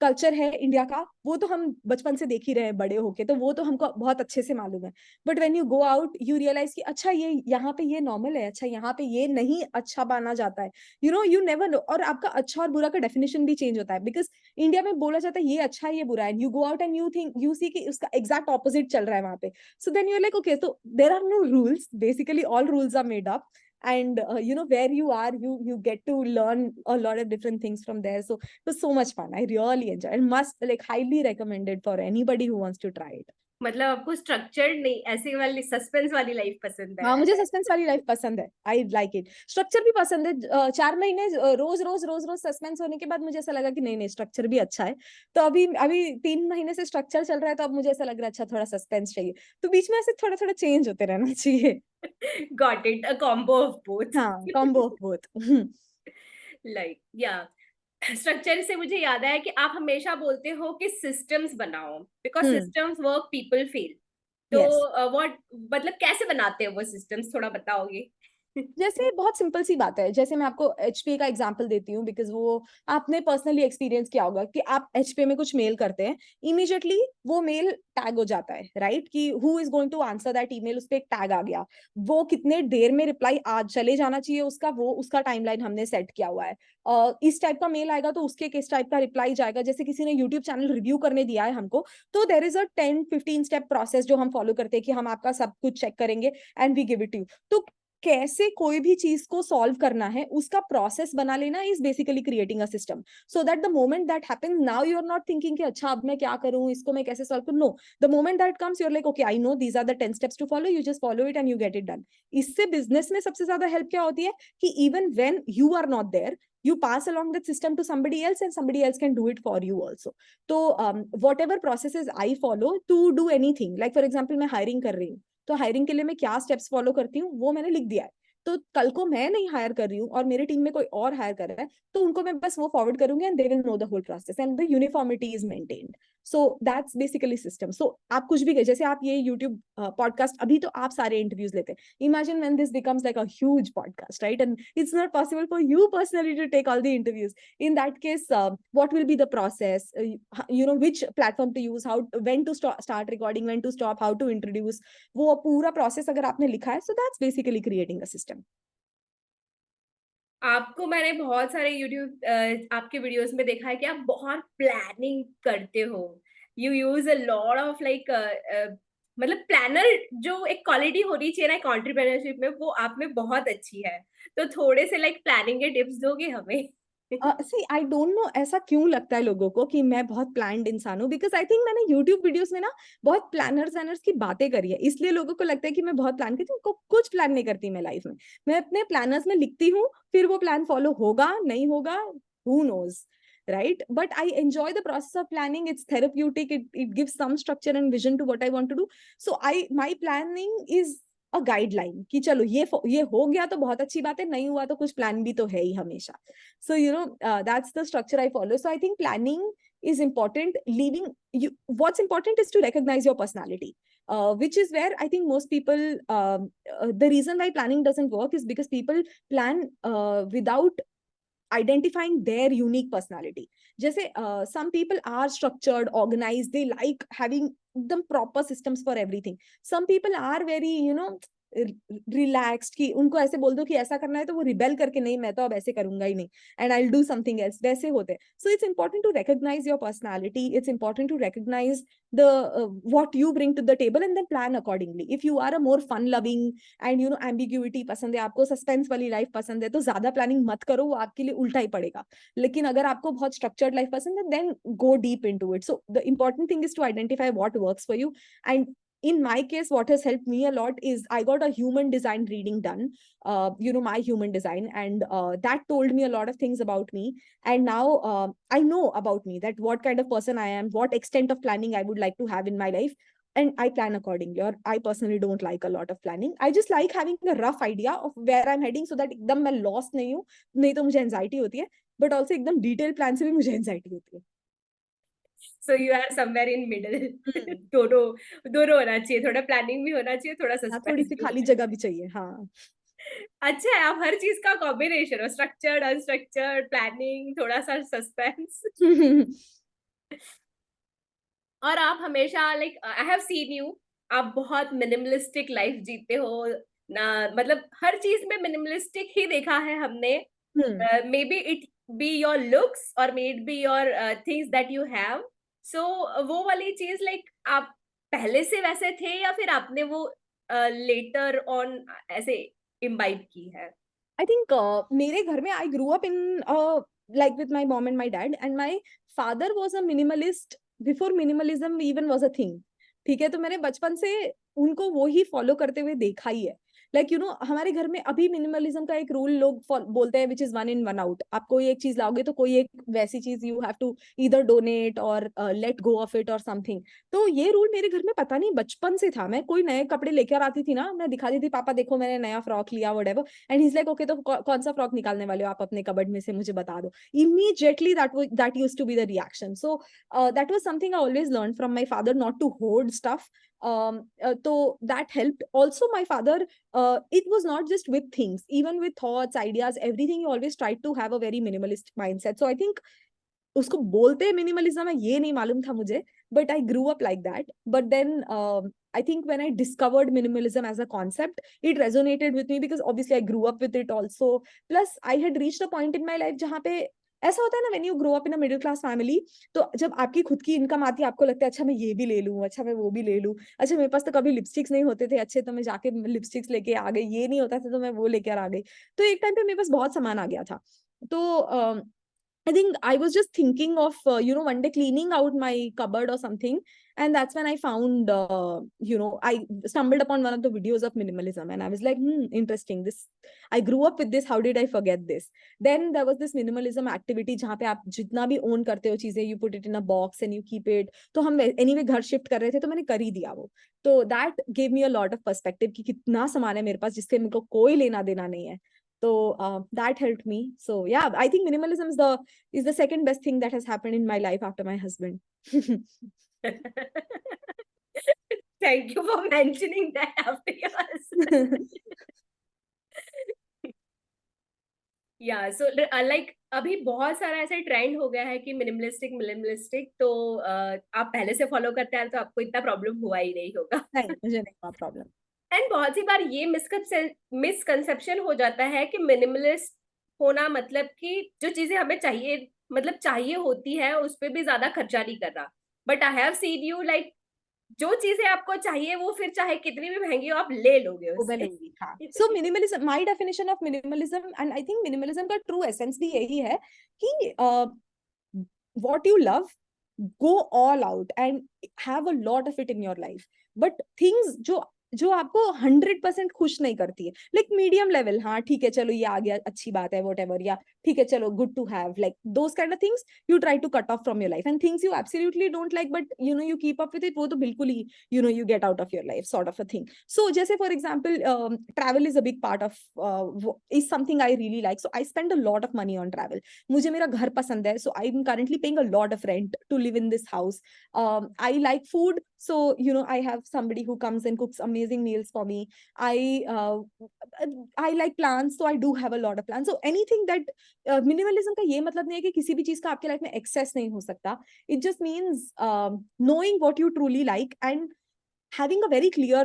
culture है India का, वो तो हम बचपन से देख ही रहे हैं बड़े होके, तो वो तो हमको बहुत अच्छे से मालूम है. But when you go out you realise कि अच्छा ये यहाँ पे ये नॉर्मल है, अच्छा यहाँ पे ये नहीं अच्छा माना जाता है. You never know. और आपका अच्छा और बुरा का डेफिनेशन भी चेंज होता है, बिकॉज इंडिया में बोला जाता है ये अच्छा है ये बुरा है, you go out and you see कि उसका एग्जैक्ट ऑपोजिट चल रहा है वहां पे. So then you are like okay, तो there are no rules, basically all rules are made up, and where you are, you get to learn a lot of different things from there. So it was so much fun. I really enjoyed and must like highly recommended for anybody who wants to try it. मतलब आपको structured नहीं, ऐसी वाली suspense वाली life पसंद है? हाँ मुझे सस्पेंस वाली लाइफ पसंद है. I like it. स्ट्रक्चर भी पसंद है. 4 महीने रोज सस्पेंस होने के बाद मुझे ऐसा लगा कि नहीं नहीं स्ट्रक्चर भी अच्छा है. तो अभी अभी 3 महीने से स्ट्रक्चर चल रहा है, तो अब मुझे ऐसा लग रहा है अच्छा थोड़ा सस्पेंस चाहिए, तो बीच में ऐसे थोड़ा थोड़ा चेंज होते रहना चाहिए. Got it, a combo of both. हाँ combo of both. Like, yeah. Structure से मुझे याद आया कि आप हमेशा बोलते हो कि सिस्टम्स बनाओ, because systems work people fail. तो यस. व्हाट मतलब कैसे बनाते हो वो सिस्टम्स, थोड़ा बताओगे? जैसे बहुत सिंपल सी बात है, जैसे मैं आपको एचपीए का एग्जांपल देती हूँ, बिकॉज वो आपने पर्सनली एक्सपीरियंस किया होगा कि आप एचपीए में कुछ मेल करते हैं, इमीडिएटली वो मेल टैग हो जाता है, राइट? कि who is going to answer that email, उस पर एक टैग आ गया, वो कितने देर में रिप्लाई आज चले जाना चाहिए उसका, वो उसका टाइमलाइन हमने सेट किया हुआ है. इस टाइप का मेल आएगा तो उसके किस टाइप का रिप्लाई जाएगा. जैसे किसी ने यूट्यूब चैनल रिव्यू करने दिया है हमको, तो there is a 10-15 step process जो हम फॉलो करते हैं कि हम आपका सब कुछ चेक करेंगे and we give it you. तो कैसे कोई भी चीज को सॉल्व करना है उसका प्रोसेस बना लेना is basically creating a system, so that the moment that happens now you are not thinking कि अच्छा अब मैं क्या करूं, इसको मैं कैसे सॉल्व करूं. No, the moment that comes you are like okay I know these are the 10 steps to follow, you just follow it and you get it done. इससे बिजनेस में सबसे ज्यादा हेल्प क्या होती है कि even when you are not there, you pass along that system to somebody else and somebody else can do it for you also. So whatever processes I follow to do anything, like for example मैं hiring कर रही हूँ, तो hiring के लिए मैं क्या steps follow करती हूँ वो मैंने लिख दिया है. तो कल को मैं नहीं हायर कर रही हूँ और मेरे टीम में कोई और हायर कर रहा है, तो उनको मैं बस वो फॉरवर्ड करूंगी and they will know the whole process and the uniformity is maintained. So that's basically system. So आप कुछ भी, जैसे आप ये यूट्यूब पॉडकास्ट, अभी तो आप सारे इंटरव्यूज लेते हैं, imagine when this becomes like a huge podcast, right? And it's not possible for you personally to take all the interviews. In that case, what will be the process, which platform to use, how, when to start recording, when to stop, how to introduce, वो पूरा process अगर आपने लिखा है, so that's basically creating a system. आपको मैंने बहुत सारे यूट्यूब आपके वीडियोस में देखा है कि आप बहुत प्लानिंग करते हो. You use a lot of like, मतलब प्लानर जो एक क्वालिटी होनी चाहिए ना एंटरप्रेन्योरशिप में, वो आप में बहुत अच्छी है. तो थोड़े से लाइक प्लानिंग के टिप्स दोगे हमें? सी आई डोंट नो ऐसा क्यों लगता है लोगों को कि मैं बहुत प्लान्ड इंसान हूँ, बिकॉज आई थिंक मैंने यूट्यूब वीडियोस में ना बहुत प्लानर्स की बातें करी है, इसलिए लोगों को लगता है कि मैं बहुत प्लान करती हूँ. कुछ प्लान नहीं करती मैं लाइफ में. मैं अपने प्लानर्स में लिखती हूँ, फिर वो प्लान फॉलो होगा नहीं होगा, who knows, right? But I enjoy the process of planning. It's therapeutic. It gives some structure and vision to what I want to do. So my planning is a guideline कि चलो ये हो गया तो बहुत अच्छी बात है, नहीं हुआ तो कुछ प्लान भी तो है ही हमेशा. So that's the structure I follow. So I think planning is important. What's important is to recognize your personality, which is where I think most people, the reason why planning doesn't work is because people plan without identifying their unique personality. Jaise some people are structured, organized, they like having the proper systems for everything. Some people are very relaxed, कि उनको ऐसे बोल दो कि ऐसा करना है तो वो रिबेल करके नहीं, मैं तो अब ऐसे करूंगा ही नहीं, and I will do something else, वैसे होते हैं. So it's important to recognise your personality, it's important to recognise the what you bring to the table and then plan accordingly. If you are a more fun loving and ambiguity पसंद है, आपको suspense वाली life पसंद है, तो ज्यादा planning मत करो, वो आपके लिए उल्टा ही पड़ेगा. लेकिन अगर आपको बहुत स्ट्रक्चर्ड लाइफ पसंद है, then go deep into it. So the important thing is to identify what works for you. And in my case, what has helped me a lot is I got a human design reading done, my human design, and that told me a lot of things about me. And now I know about me, that what kind of person I am, what extent of planning I would like to have in my life, and I plan accordingly. Or I personally don't like a lot of planning. I just like having a rough idea of where I'm heading, so that एकदम मैं lost नहीं हूँ. नहीं तो मुझे anxiety होती है, but also एकदम detailed plan से भी मुझे anxiety होती है. So you are somewhere in middle. हम्म. दोनों दोनों होना चाहिए, थोड़ा प्लानिंग भी होना चाहिए, थोड़ा हाँ, थोड़ी सस्पेंस सी भी खाली होना जगह भी चाहिए. हाँ. चाहिए. अच्छा है, आप हर चीज का कॉम्बिनेशन हो, स्ट्रक्चर्ड अनस्ट्रक्चर्ड, प्लानिंग, थोड़ा सा सस्पेंस. और आप हमेशा like I have seen you, आप बहुत मिनिमलिस्टिक लाइफ जीते हो ना, मतलब हर चीज में मिनिमलिस्टिक ही देखा है हमने. Hmm. May be it be your looks और may it be your things that you have. So वो वाली चीज लाइक आप पहले से वैसे थे या फिर आपने वो लेटर ऑन ऐसे इम्बाइब की है? I think मेरे घर में I grew up in like with my mom and my dad, and my father was a minimalist before minimalism even was a thing. ठीक है, तो मैंने बचपन से उनको वो ही फॉलो करते हुए देखा ही है. हमारे घर में अभी मिनिमलिज्म का एक रूल लोग बोलते हैं, which is one in one out. आप कोई एक चीज लाओगे तो कोई एक वैसी चीज you have to either donate और लेट गो ऑफ इट और समथिंग. तो ये रूल मेरे घर में पता नहीं बचपन से था. मैं कोई नए कपड़े लेकर आती थी ना, मैं दिखाती थी, पापा देखो मैंने नया फ्रॉक लिया, whatever, and he is like okay, तो कौन सा फ्रॉक निकालने वाले हो आप अपने कबर्ड में से, मुझे बता दो. Immediately that used to be the reaction. So that was something I always learned from my father, not to hoard stuff. So that helped. Also, my father, it was not just with things, even with thoughts, ideas, everything. He always tried to have a very minimalist mindset. So I think उसको बोलते हैं minimalism है, ये नहीं मालूम था मुझे, but I grew up like that. But then I think when I discovered minimalism as a concept, it resonated with me because obviously I grew up with it also. Plus I had reached a point in my life जहाँ पे ऐसा होता है ना, when you grow up in a middle class family, तो जब आपकी खुद की इनकम आती है, आपको लगता है अच्छा मैं ये भी ले लूं, अच्छा मैं वो भी ले लूं, अच्छा मेरे पास तो कभी लिपस्टिक्स नहीं होते थे अच्छे, तो मैं जाके लिपस्टिक्स लेके आ गई, ये नहीं होता था तो मैं वो लेकर आ गई. तो एक टाइम पे मेरे पास बहुत सामान आ गया था. तो I think I was just thinking of, one day cleaning out my cupboard or something. And that's when I found, I stumbled upon one of the videos of minimalism. And I was like, interesting. I grew up with this. How did I forget this? Then there was this minimalism activity जहाँ पे आप जितना भी own करते हो चीजें, you put it in a box and you keep it. तो हम anyway घर shift कर रहे थे, तो मैंने कर ही दिया वो. तो that gave me a lot of perspective कि कितना सामान है मेरे पास जिससे मेरे को कोई लेना देना नहीं है. So that helped me. So yeah, I think minimalism is the second best thing that has happened in my life after my husband. Thank you for mentioning that after your husband. या so like अभी बहुत सारा ऐसा trend हो गया है कि minimalistic minimalistic, तो आप पहले से फॉलो करते हैं तो आपको इतना प्रॉब्लम हुआ ही नहीं होगा. नहीं, मुझे नहीं हुआ प्रॉब्लम. एंड बहुत सी बार ये मिसकंसेप्शन हो जाता है कि मिनिमलिस्ट होना मतलब कि जो चीजें हमें चाहिए, मतलब चाहिए होती है, उस पर भी ज्यादा खर्चा नहीं कर रहा. But I have seen you like जो चीजें आपको चाहिए वो फिर चाहे कितनी भी महंगी हो आप ले लोगे वो मैं उससे. लूंगी. हाँ. So minimalism, my definition of minimalism, and I think minimalism का true essence भी यही है कि what you love, go all out and have a lot of it in your life. But things जो जो आपको 100% खुश नहीं करती है, लाइक मीडियम लेवल, हाँ ठीक है चलो ये आ गया अच्छी बात है व्हाटएवर, या ठीक है चलो good to have, like those kind of things you try to cut off from your life, and things you absolutely don't like but you keep up with it, वो तो बिल्कुल ही you get out of your life, sort of a thing. So जैसे for example travel is a big part of, is something I really like, so I spend a lot of money on travel. मुझे मेरा घर पसंद है, so I am currently paying a lot of rent to live in this house. I like food, so I have somebody who comes and cooks amazing meals for me. I like plants, so I do have a lot of plants. So anything that minimalism का ये मतलब नहीं है कि किसी भी चीज का आपके लाइफ में एक्सेस नहीं हो सकता. It just means knowing what you truly like and having a very clear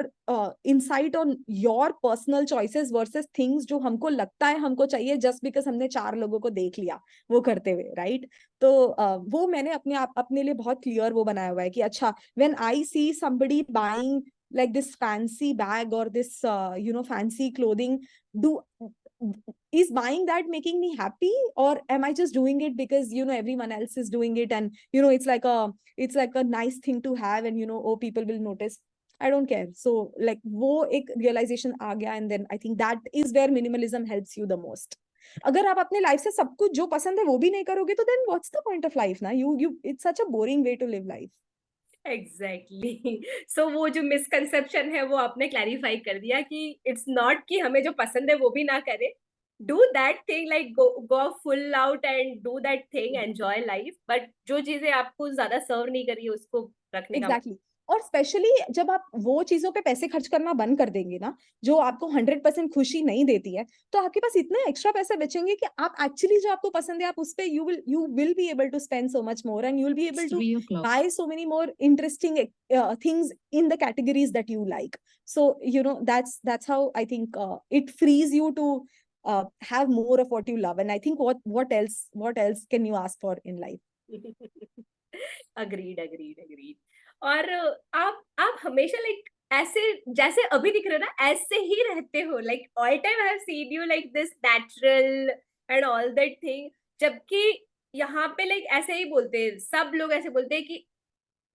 insight on your personal choices versus things जो हमको लगता है हमको चाहिए just because हमने 4 लोगों को देख लिया वो करते हुए, right? तो वो मैंने अपने लिए बहुत क्लियर वो बनाया हुआ है कि अच्छा, when I see somebody buying like this fancy bag or this fancy clothing, do is buying that making me happy, or am I just doing it because everyone else is doing it, and it's like a nice thing to have, and oh, people will notice. I don't care. So like वो एक realization आ गया, and then I think that is where minimalism helps you the most. अगर आप अपने life से सब कुछ जो पसंद है वो भी नहीं करोगे तो then what's the point of life ना? You it's such a boring way to live life. Exactly so वो जो मिसकंसेप्शन है वो आपने क्लैरिफाई कर दिया कि इट्स नॉट कि हमें जो पसंद है वो भी ना करें. Do that thing, like go full out and do that thing, enjoy life, but जो चीजें आपको ज्यादा सर्व नहीं करी उसको रखने का. एग्जैक्टली. और स्पेशली जब आप वो चीजों पे पैसे खर्च करना बंद कर देंगे ना जो आपको 100% खुशी नहीं देती है, तो आपके पास इतने एक्स्ट्रा पैसे बचेंगे कि आप एक्चुअली जो आपको पसंद है आप उस पे you will be able to spend so much more, and you will be able to buy so many more interesting things in the categories that you like. So that's how I think it frees you to have more of what you love, and I think what else can you ask for in life. Agreed agreed agreed. और आप हमेशा like ऐसे जैसे अभी दिख रहे हो ना ऐसे ही रहते हो, like all time I have seen you like this natural and all that thing. जबकि यहाँ पे लाइक ऐसे ही बोलते हैं, सब लोग ऐसे बोलते हैं कि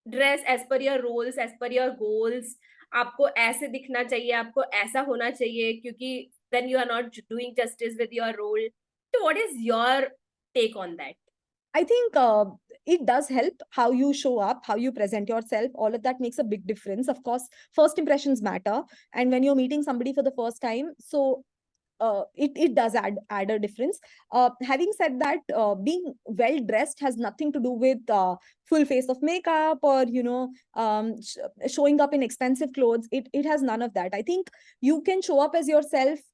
dress as per your roles, as per your goals, आपको ऐसे दिखना चाहिए, आपको ऐसा होना चाहिए, क्योंकि then you are not doing justice with your role. तो what is your take on that? I think it does help how you show up, how you present yourself. All of that makes a big difference. Of course, first impressions matter. And when you're meeting somebody for the first time, so it does add a difference. Having said that, being well dressed has nothing to do with full face of makeup or showing up in expensive clothes. It has none of that. I think you can show up as yourself.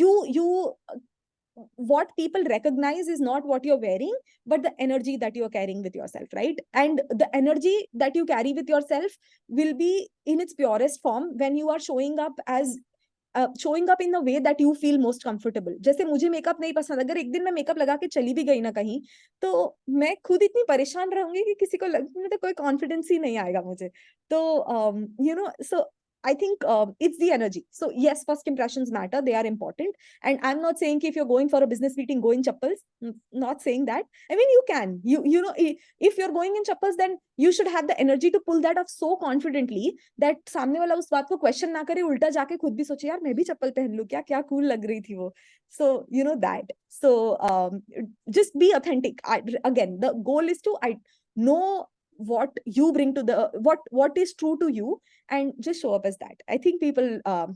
You what people recognize is not what you're wearing, but the energy that you're carrying with yourself, right? And the energy that you carry with yourself will be in its purest form when you are showing up as showing up in the way that you feel most comfortable. जैसे मुझे makeup नहीं पसंद, अगर एक दिन मैं makeup लगा के चली भी गई ना कहीं, तो मैं खुद इतनी परेशान रहूंगी कि किसी को तो कोई कॉन्फिडेंस ही नहीं आएगा मुझे. तो so I think it's the energy. So yes, first impressions matter. They are important. And I'm not saying if you're going for a business meeting, go in chappals. Not saying that. I mean, you can. If you're going in chappals, then you should have the energy to pull that off so confidently that सामने वाला उस बात को question ना करे, उल्टा जाके खुद भी सोचे यार मैं भी चप्पल पहन लूं क्या कूल लग रही थी वो. So that. So just be authentic. Again, the goal is to know what you bring to the what is true to you, and just show up as that. I think people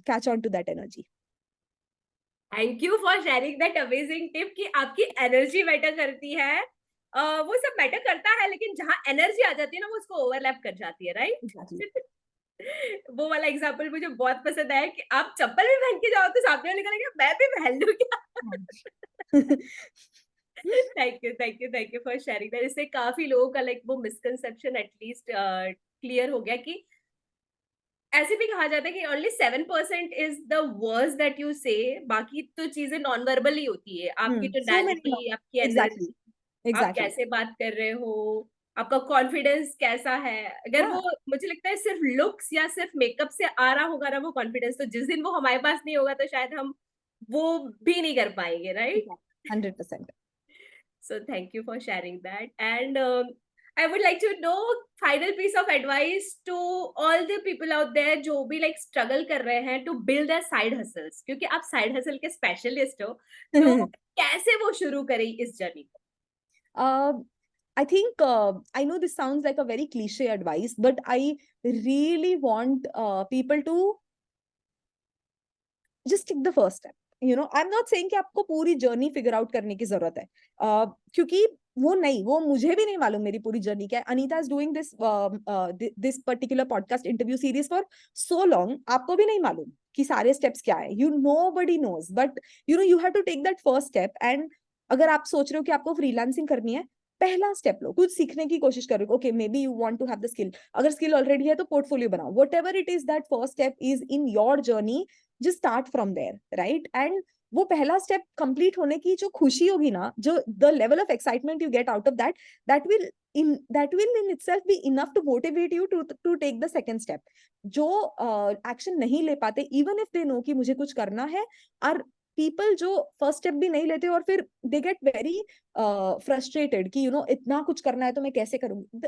catch on to that energy. Thank you for sharing that amazing tip कि आपकी energy matter करती है. वो सब matter करता है, लेकिन जहां एनर्जी आ जाती है ना वो उसको ओवरलैप कर जाती है, राइट? Exactly. वो वाला एग्जांपल मुझे बहुत पसंद आया कि आप चप्पल भी पहन के जाओ तो सामने वाले को लगेगा मैं भी पहन लूं क्या. Thank you for sharing that. इससे काफी लोगों का लाइक वो मिसकंसेप्शन एटलीस्ट क्लियर हो गया कि ऐसे भी कहा जाता है कि only 7% is the words that you से, बाकी तो चीजें नॉन वर्बल ही होती है. आपकी So many टोनैलिटी, आपकी exactly. एनर्जी, आप Exactly. कैसे बात कर रहे हो, आपका कॉन्फिडेंस कैसा है. अगर Yeah. वो मुझे लगता है सिर्फ लुक्स या सिर्फ मेकअप से आ रहा होगा ना वो कॉन्फिडेंस, तो जिस दिन वो हमारे पास नहीं होगा तो शायद हम वो भी नहीं कर पाएंगे, right? 100%. So thank you for sharing that. And I would like to know final piece of advice to all the people out there जो भी like struggle कर रहे हैं to build their side hustles, क्योंकि आप side hustle के specialist हो, तो कैसे वो शुरू करें इस जर्नी को? I think I know this sounds like a very cliche advice, but I really want people to just take the first step. You know, I'm not saying कि आपको पूरी जर्नी फिगर आउट करने की जरूरत है, क्योंकि वो मुझे भी नहीं मालूम मेरी पूरी जर्नी क्या है. Anita is doing this particular podcast interview series for so long, आपको भी नहीं मालूम कि सारे स्टेप्स क्या है. You nobody knows, but you know you have to take that first step. And अगर आप सोच रहे हो कि आपको फ्रीलांसिंग करनी है, पहला स्टेप लो, कुछ सीखने की कोशिश करो. Okay, maybe you want to have the skill. अगर स्किल ऑलरेडी है तो पोर्टफोलियो बनाओ. Whatever it is, that first step is in your journey. just start from there, right? And वो पहला स्टेप कंप्लीट होने की जो खुशी होगी ना, जो the level of excitement you get out of that, that will in itself be enough to motivate you to take the second step. जो एक्शन नहीं ले पाते, even if they know कि मुझे कुछ करना है, और people जो फर्स्ट स्टेप भी नहीं लेते और फिर they get very frustrated कि इतना कुछ करना है तो मैं कैसे करूंगी.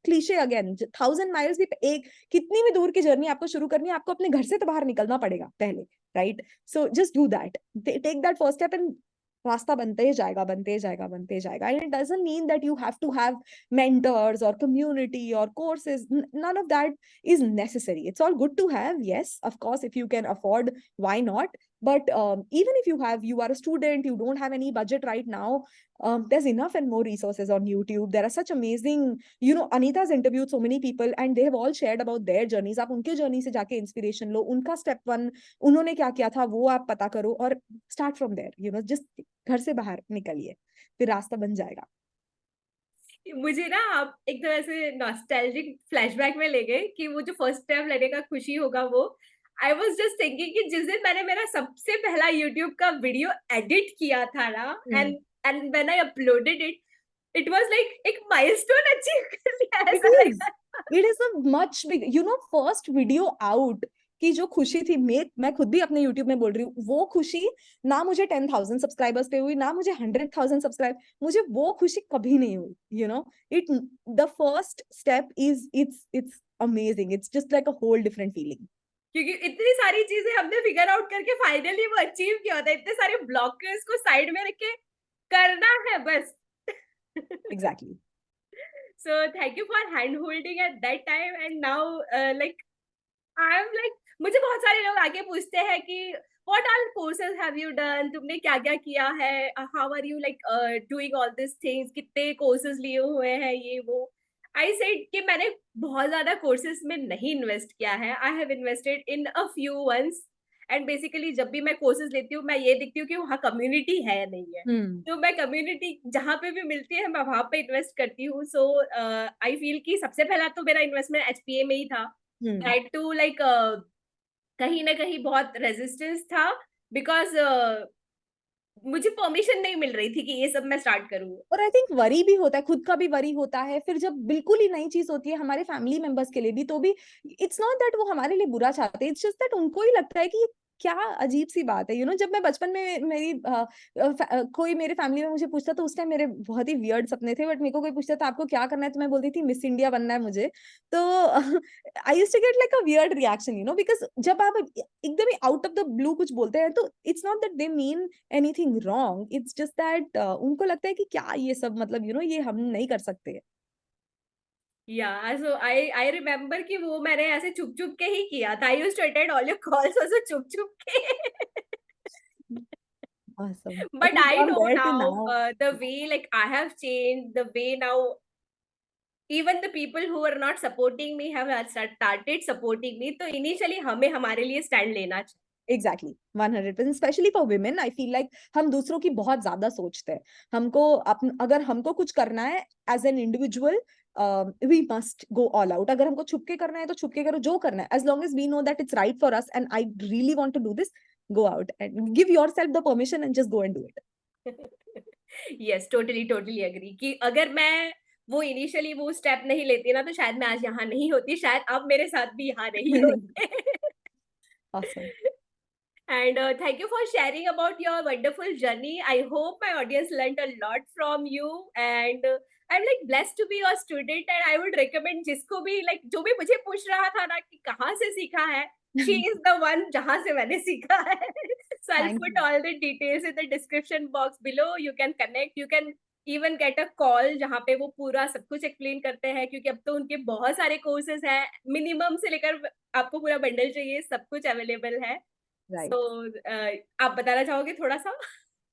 क्लीशे अगेन, 1000 miles भी एक कितनी भी दूर की जर्नी आपको शुरू करनी है, आपको अपने घर से तो बाहर निकलना पड़ेगा पहले, right? So just do that, take that first step, and रास्ता बनते ही जाएगा, बनते ही जाएगा, बनते ही जाएगा. And it doesn't mean that you have to have mentors or community or courses. None of that is necessary. It's all good to have, yes, of course, if you can afford, why not? But even if you are a student, you don't have any budget right now, there's enough and more resources on YouTube. There are such amazing, Anita's interviewed so many people and they have all shared about their journeys. आप उनके journey से जाके inspiration लो, उनका step 1 उन्होंने क्या किया था वो आप पता करो, और स्टार्ट फ्रॉम देयर. जस्ट घर से बाहर निकलिए, फिर रास्ता बन जाएगा. मुझे ना आप एक तरह से नॉस्टैल्जिक फ्लैशबैक में ले गए कि वो जो फर्स्ट स्टेप लेने का खुशी होगा वो. आई वाज जस्ट थिंकिंग कि जिस दिन मैंने मेरा सबसे पहला यूट्यूब का वीडियो एडिट किया था ना, and when I uploaded it, it was like एक माइलस्टोन अचीव कर लिया, It ऐसा is. लगा. It is a much big, first video out की जो खुशी थी, मैं खुद भी अपने YouTube में बोल रही हूँ, वो खुशी ना मुझे 10,000 सब्सक्राइबर्स पे हुई, ना मुझे 100,000 सब्सक्राइब, मुझे वो खुशी कभी नहीं हुई. It the first step is it's amazing. It's just like a whole different feeling. क्योंकि इतनी सारी चीजें हमने फिगर आउट करके फाइनली वो अचीव किया होता है, इतने सारे ब्लॉकर्स को साइड में रख के करना है बस. Exactly. So thank you for hand holding at that time, and now like I'm like, मुझे बहुत सारे लोग आके पूछते हैं कि what all courses have you done, तुमने क्या क्या किया है, how are you like doing all these things, कितने कोर्सेज लिए हुए हैं ये वो. आई सेड कि मैंने बहुत ज्यादा कोर्सेज में नहीं इन्वेस्ट किया है. I have invested in a few once, and basically जब भी मैं कोर्सेज लेती हूँ मैं ये देखती हूँ कि वहाँ कम्युनिटी है नहीं है. तो मैं कम्युनिटी जहाँ पे भी मिलती है मैं वहां पे इन्वेस्ट करती हूँ. सो आई फील कि सबसे पहला तो मेरा इन्वेस्टमेंट एचपीए में ही था. दैट टू लाइक कहीं ना कहीं बहुत रेजिस्टेंस था, बिकॉज मुझे परमिशन नहीं मिल रही थी कि ये सब मैं स्टार्ट करूँ. और आई थिंक वरी भी होता है, खुद का भी वरी होता है. फिर जब बिल्कुल ही नई चीज होती है हमारे फैमिली मेंबर्स के लिए भी, तो भी इट्स नॉट दैट वो हमारे लिए बुरा चाहते हैं, इट्स जस्ट दैट उनको ही लगता है कि क्या अजीब सी बात है. जब मैं बचपन में कोई मेरे फैमिली में मुझे पूछता, तो उस टाइम मेरे बहुत ही वियर्ड सपने थे, बट मेरे को कोई पूछता था आपको क्या करना है, तो मैं बोलती थी मिस इंडिया बनना है मुझे. तो I used to get like a weird reaction, because जब आप एकदम ही आउट ऑफ द ब्लू कुछ बोलते हैं, तो it's not that they mean anything wrong, it's just that उनको लगता है कि क्या ये सब, मतलब ये हम नहीं कर सकते. या सो आई रिमेम्बर कि वो मैंने ऐसे छुप छुप के ही किया था. I used to attend all your calls also छुप छुप के. Awesome. I But think I from know there to now now. the way like I have changed, the way now even the people who are not supporting me have started supporting me. तो initially हमें हमारे लिए stand लेना चाहिए. Exactly, 100%. Especially for women, I feel like हम दूसरों की बहुत ज्यादा सोचते हैं. अगर हमको कुछ करना है as an individual, we must go all out. अगर हमको छुप के करना है तो छुप के करो, जो करना है, as long as we know that it's right for us and I really want to do this, go out and give yourself the permission and just go and do it. Yes, totally agree कि अगर मैं वो initially वो step नहीं लेती ना, तो शायद मैं आज यहाँ नहीं होती, शायद आप मेरे साथ भी यहाँ नहीं होते. Awesome. And thank you for sharing about your wonderful journey. I hope my audience learned a lot from you. And I'm like blessed to be your student and I would recommend जिसको भी like जो भी मुझे पूछ रहा था ना कि कहाँ से सीखा है, she is the one जहाँ से मैंने सीखा है. So I'll Thank put you. all the details in the description box below. You can connect. You can even get a call जहाँ पे वो पूरा सब कुछ explain करते हैं क्योंकि अब तो उनके बहुत सारे courses हैं. Minimum से लेकर आपको पूरा bundle चाहिए, सब कुछ available है. Right. So आप बताना चाहोगे थोड़ा सा?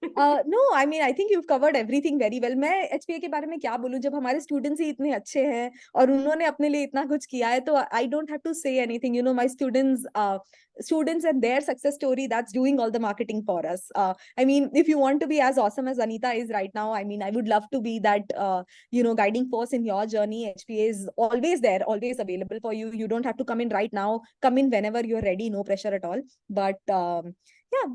No, I mean, I think you've covered everything very well. मैं HPA के बारे में क्या बोलूं जब हमारे स्टूडेंट्स ही इतने अच्छे हैं और उन्होंने अपने लिए इतना कुछ किया है तो I don't have to say anything. You know, my students and their success story, that's doing all the marketing for us. I mean, if you want to be as awesome as Anita is right now, I mean, I would love to be that, guiding force in your journey. HPA is always there, always available for you. You don't have to come in right now. Come in whenever you're ready. No pressure at all. But yeah,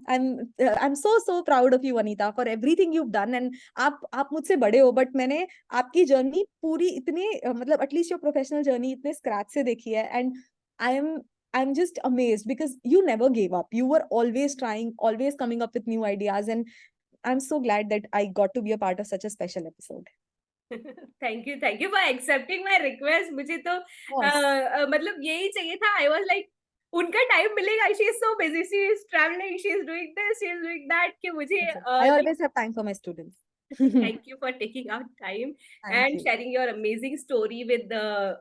I'm so proud of you, Anita, for everything you've done. And आप मुझसे बड़े हो, but मैंने आपकी journey पूरी इतने मतलब at least your professional journey इतने scratch से देखी है. And I'm just amazed because you never gave up. You were always trying, always coming up with new ideas, and I'm so glad that I got to be a part of such a special episode. Thank you for accepting my request. मुझे तो Yes. मतलब यही चाहिए था. I was like उनका time मिलेगा. She is so busy. She is traveling. She is doing this. She is doing that. कि मुझे I like always have time for my students. thank you for taking out time Thank and you. sharing your amazing story with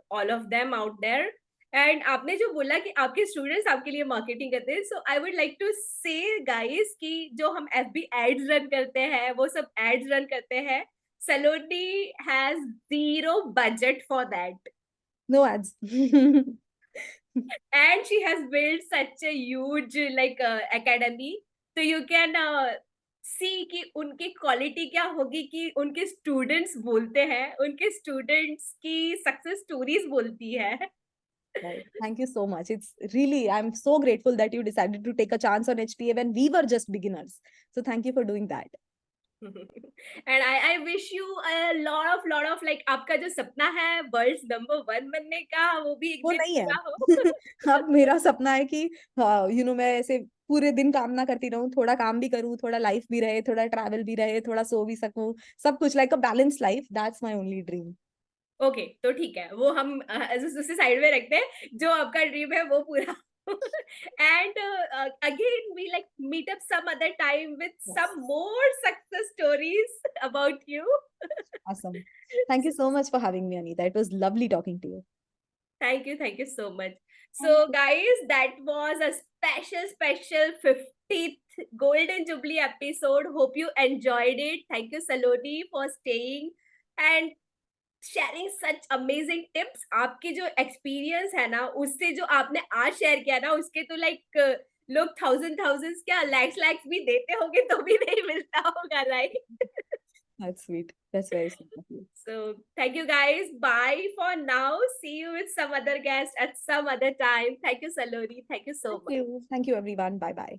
all of them out there. And आपने जो बोला कि आपके students आपके लिए marketing करते हैं, सो आई वुड लाइक टू से गाइस कि जो हम एफबी एड्स रन करते हैं वो सब एड्स रन करते हैं. Saloni has zero budget for that. No ads. And she has built such a huge like academy. So you can see कि उनकी क्वालिटी क्या होगी कि उनके स्टूडेंट्स बोलते हैं, उनके स्टूडेंट्स की सक्सेस स्टोरीज बोलती है. Right. Thank you so much. It's really, I'm so grateful that you decided to take a chance on HPA when we were just beginners. So thank you for doing that. And I wish you a lot of like आपका जो सपना है world number 1 बनने का वो भी एक वो दिन नहीं है. पूरा हो. अब मेरा सपना है कि मैं ऐसे पूरे दिन काम ना करती रहूं, थोड़ा काम भी करूं, थोड़ा लाइफ भी रहे, थोड़ा ट्रैवल भी रहे, थोड़ा सो भी सकूं, सब कुछ like a balance life. That's my only dream. Okay तो ठीक है वो हम उसे साइड में रखते हैं. जो आपका ड्रीम है वो पूरा. And again we like meet up some other time with some more success stories about you. Awesome. Thank you so much for having me, Anita. It was lovely talking to you. Thank you so much. So Thank you. guys, that was a special 50th Golden Jubilee episode. Hope you enjoyed it. Thank you Saloni for staying and sharing such amazing tips. आपके जो experience है ना उससे जो आपने आज share किया ना उसके तो लाइक लोग थाउजेंड्स क्या लैक्स भी देते होंगे तो भी नहीं मिलता होगा, right? That's sweet. That's very sweet of you. So thank you guys. Bye for now. See you with some other guest at some other time. Thank you Saloni. Thank you so Thank much. you. Thank you, everyone. Bye bye.